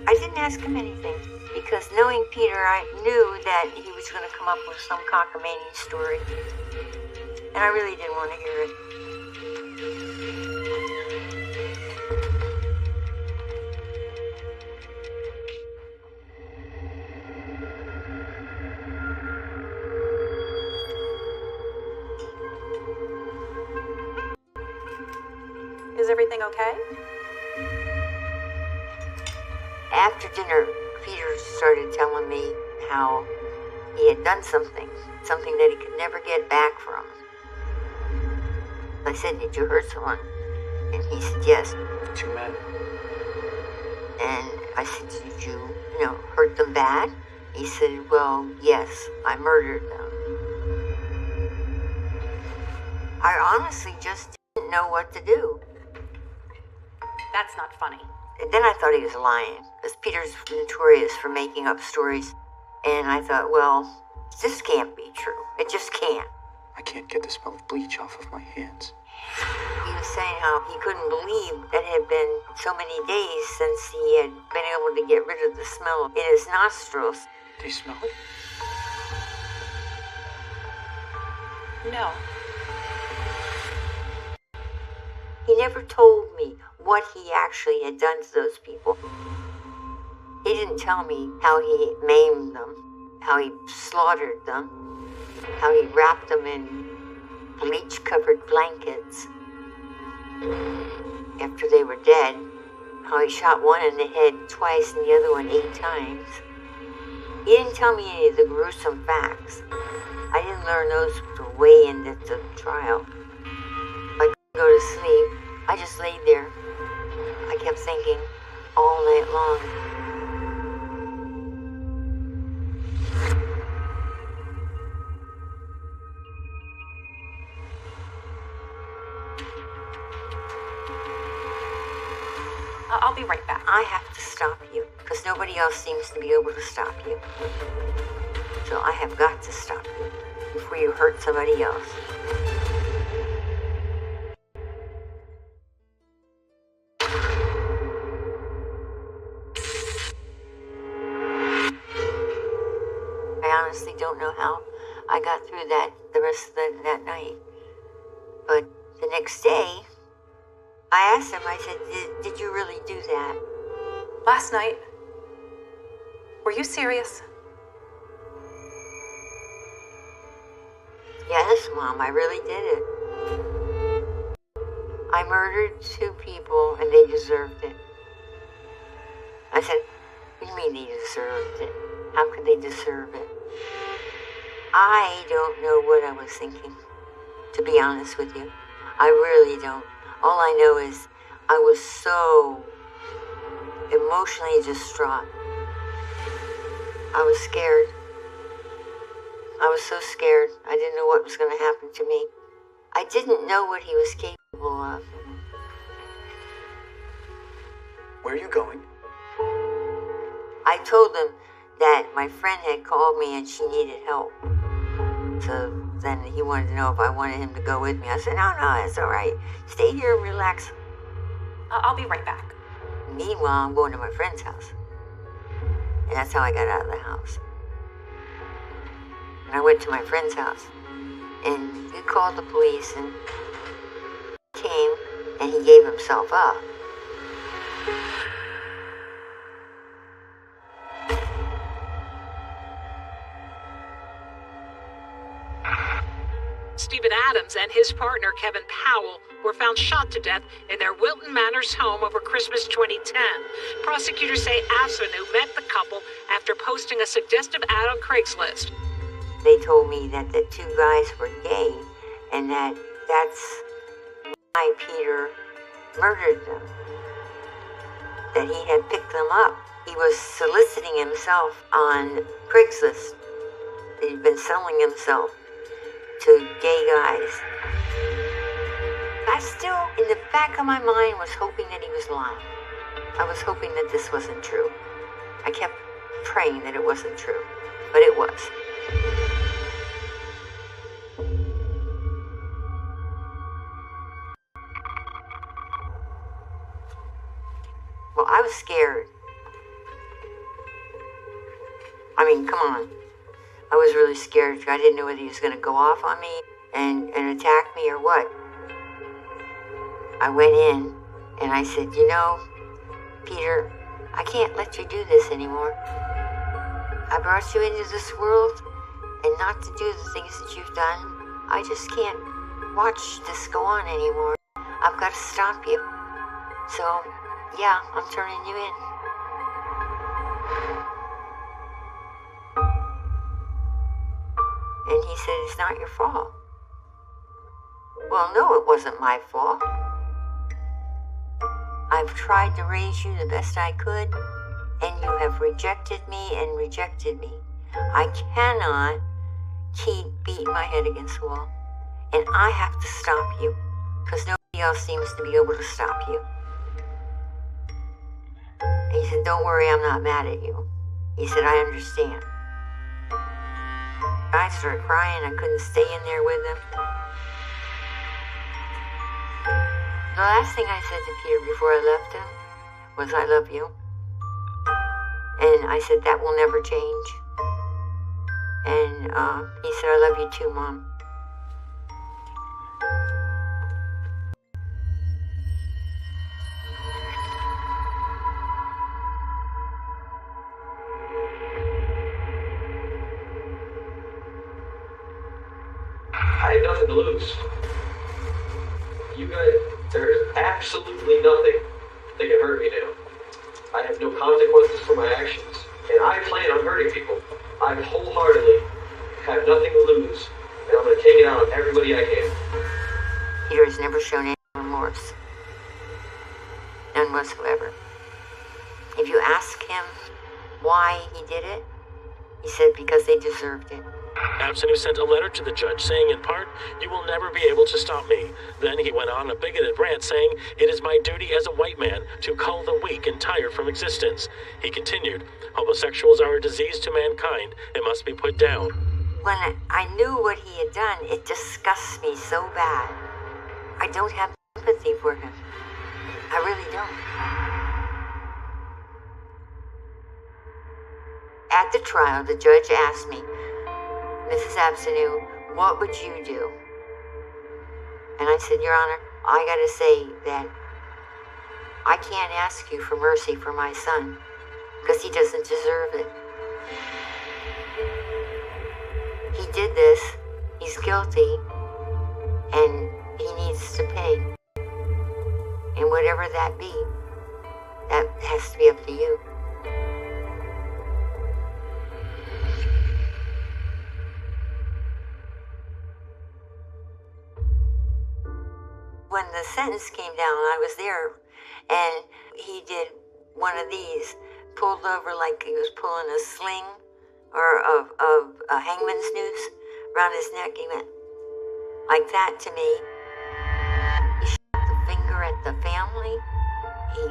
I didn't ask him anything because knowing Peter, I knew that he was going to come up with some cockamamie story. And I really didn't want to hear it. Is everything okay? After dinner, Peter started telling me how he had done something that he could never get back from. I said, did you hurt someone? And he said, yes. 2 men. And I said, did you hurt them bad? He said, well, yes, I murdered them. I honestly just didn't know what to do. That's not funny. And then I thought he was lying, because Peter's notorious for making up stories. And I thought, well, this can't be true. It just can't. I can't get the smell of bleach off of my hands. He was saying how he couldn't believe that it had been so many days since he had been able to get rid of the smell in his nostrils. Do you smell it? No. He never told me what he actually had done to those people. He didn't tell me how he maimed them, how he slaughtered them, how he wrapped them in bleach-covered blankets after they were dead, how he shot one in the head twice and the other one 8 times. He didn't tell me any of the gruesome facts. I didn't learn those till way into the trial. I couldn't go to sleep. I just laid there. I kept thinking all night long. I'll be right back. I have to stop you, because nobody else seems to be able to stop you. So I have got to stop you before you hurt somebody else. I honestly don't know how I got through the rest of that night. But the next day, I asked him, I said, did you really do that? Last night, Were you serious? Yes, Mom, I really did it. I murdered 2 people and they deserved it. I said, what do you mean they deserved it? How could they deserve it? I don't know what I was thinking, to be honest with you. I really don't. All I know is I was so emotionally distraught. I was scared. I was so scared. I didn't know what was going to happen to me. I didn't know what he was capable of. Where are you going? I told him that my friend had called me and she needed help. So then he wanted to know if I wanted him to go with me. I said, no, it's all right. Stay here and relax. I'll be right back. Meanwhile, I'm going to my friend's house. And that's how I got out of the house. And I went to my friend's house. And he called the police and came and he gave himself up. Stephen Adams and his partner Kevin Powell were found shot to death in their Wilton Manors home over Christmas 2010. Prosecutors say Avsonu met the couple after posting a suggestive ad on Craigslist. They told me that the 2 guys were gay and that's why Peter murdered them. That he had picked them up. He was soliciting himself on Craigslist. He'd been selling himself to gay guys. I still, in the back of my mind, was hoping that he was lying. I was hoping that this wasn't true. I kept praying that it wasn't true, but it was. Well, I was scared. I mean, come on. I was really scared. I didn't know whether he was going to go off on me and attack me or what. I went in and I said, you know, Peter, I can't let you do this anymore. I brought you into this world and not to do the things that you've done. I just can't watch this go on anymore. I've got to stop you. So, yeah, I'm turning you in. And he said, it's not your fault. Well, no, it wasn't my fault. I've tried to raise you the best I could, and you have rejected me and rejected me. I cannot keep beating my head against the wall, and I have to stop you, because nobody else seems to be able to stop you. And he said, don't worry, I'm not mad at you. He said, I understand. I started crying. I couldn't stay in there with him. The last thing I said to Peter before I left him was, I love you. And I said, that will never change. And he said, I love you too, Mom. I had nothing to lose. You guys, there's absolutely nothing that can hurt me now. I have no consequences for my actions, and I plan on hurting people. I wholeheartedly have nothing to lose, and I'm going to take it out on everybody I can. Peter has never shown any remorse. None whatsoever. If you ask him why he did it, he said because they deserved it. Avsonu sent a letter to the judge saying, in part, you will never be able to stop me. Then he went on a bigoted rant saying, it is my duty as a white man to cull the weak and tired from existence. He continued, homosexuals are a disease to mankind. It must be put down. When I knew what he had done, it disgusts me so bad. I don't have sympathy for him. I really don't. At the trial, the judge asked me, Mrs. Avsonu, what would you do? And I said, Your Honor, I gotta say that I can't ask you for mercy for my son, because he doesn't deserve it. He did this, he's guilty, and he needs to pay. And whatever that be, that has to be up to you. When the sentence came down, I was there, and he did one of these, pulled over like he was pulling a sling or a hangman's noose around his neck. He went like that to me. He shot the finger at the family. He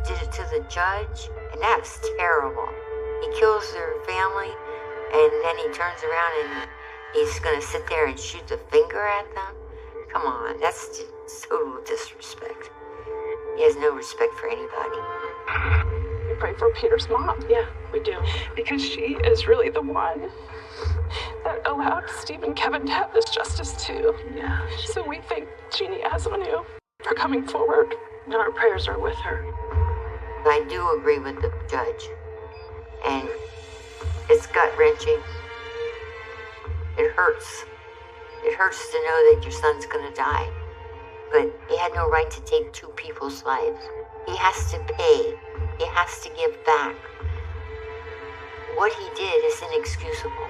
did it to the judge, and that's terrible. He kills their family, and then he turns around and he's gonna sit there and shoot the finger at them. Come on, that's total disrespect. He has no respect for anybody. We pray for Peter's mom. Yeah, we do. Because she is really the one that allowed Steve and Kevin to have this justice too. Yeah. So we thank Jeannie Avenue for coming forward, and our prayers are with her. I do agree with the judge, and it's gut-wrenching. It hurts. It hurts to know that your son's gonna die, but he had no right to take two people's lives. He has to pay. He has to give back. What he did is inexcusable.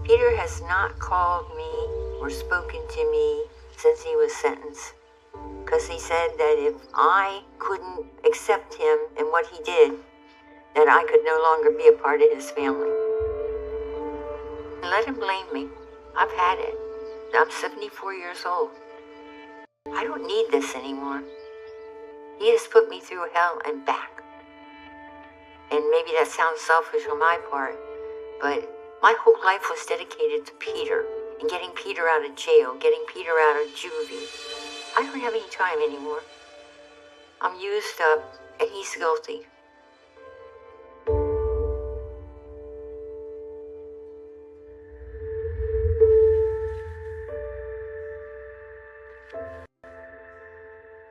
Peter has not called me or spoken to me since he was sentenced, because he said that if I couldn't accept him and what he did, that I could no longer be a part of his family. And let him blame me. I've had it. I'm 74 years old. I don't need this anymore. He has put me through hell and back. And maybe that sounds selfish on my part, but my whole life was dedicated to Peter and getting Peter out of jail, getting Peter out of juvie. I don't have any time anymore. I'm used up, and he's guilty.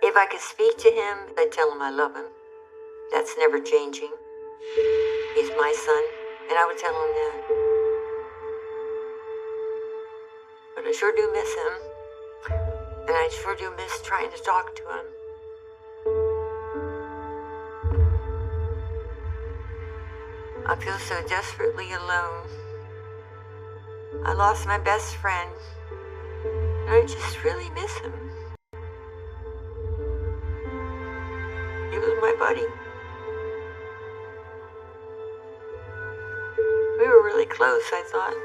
If I could speak to him, I'd tell him I love him. That's never changing. He's my son, and I would tell him that. But I sure do miss him, and I sure do miss trying to talk to him. I feel so desperately alone. I lost my best friend, and I just really miss him. He was my buddy. We were really close, I thought.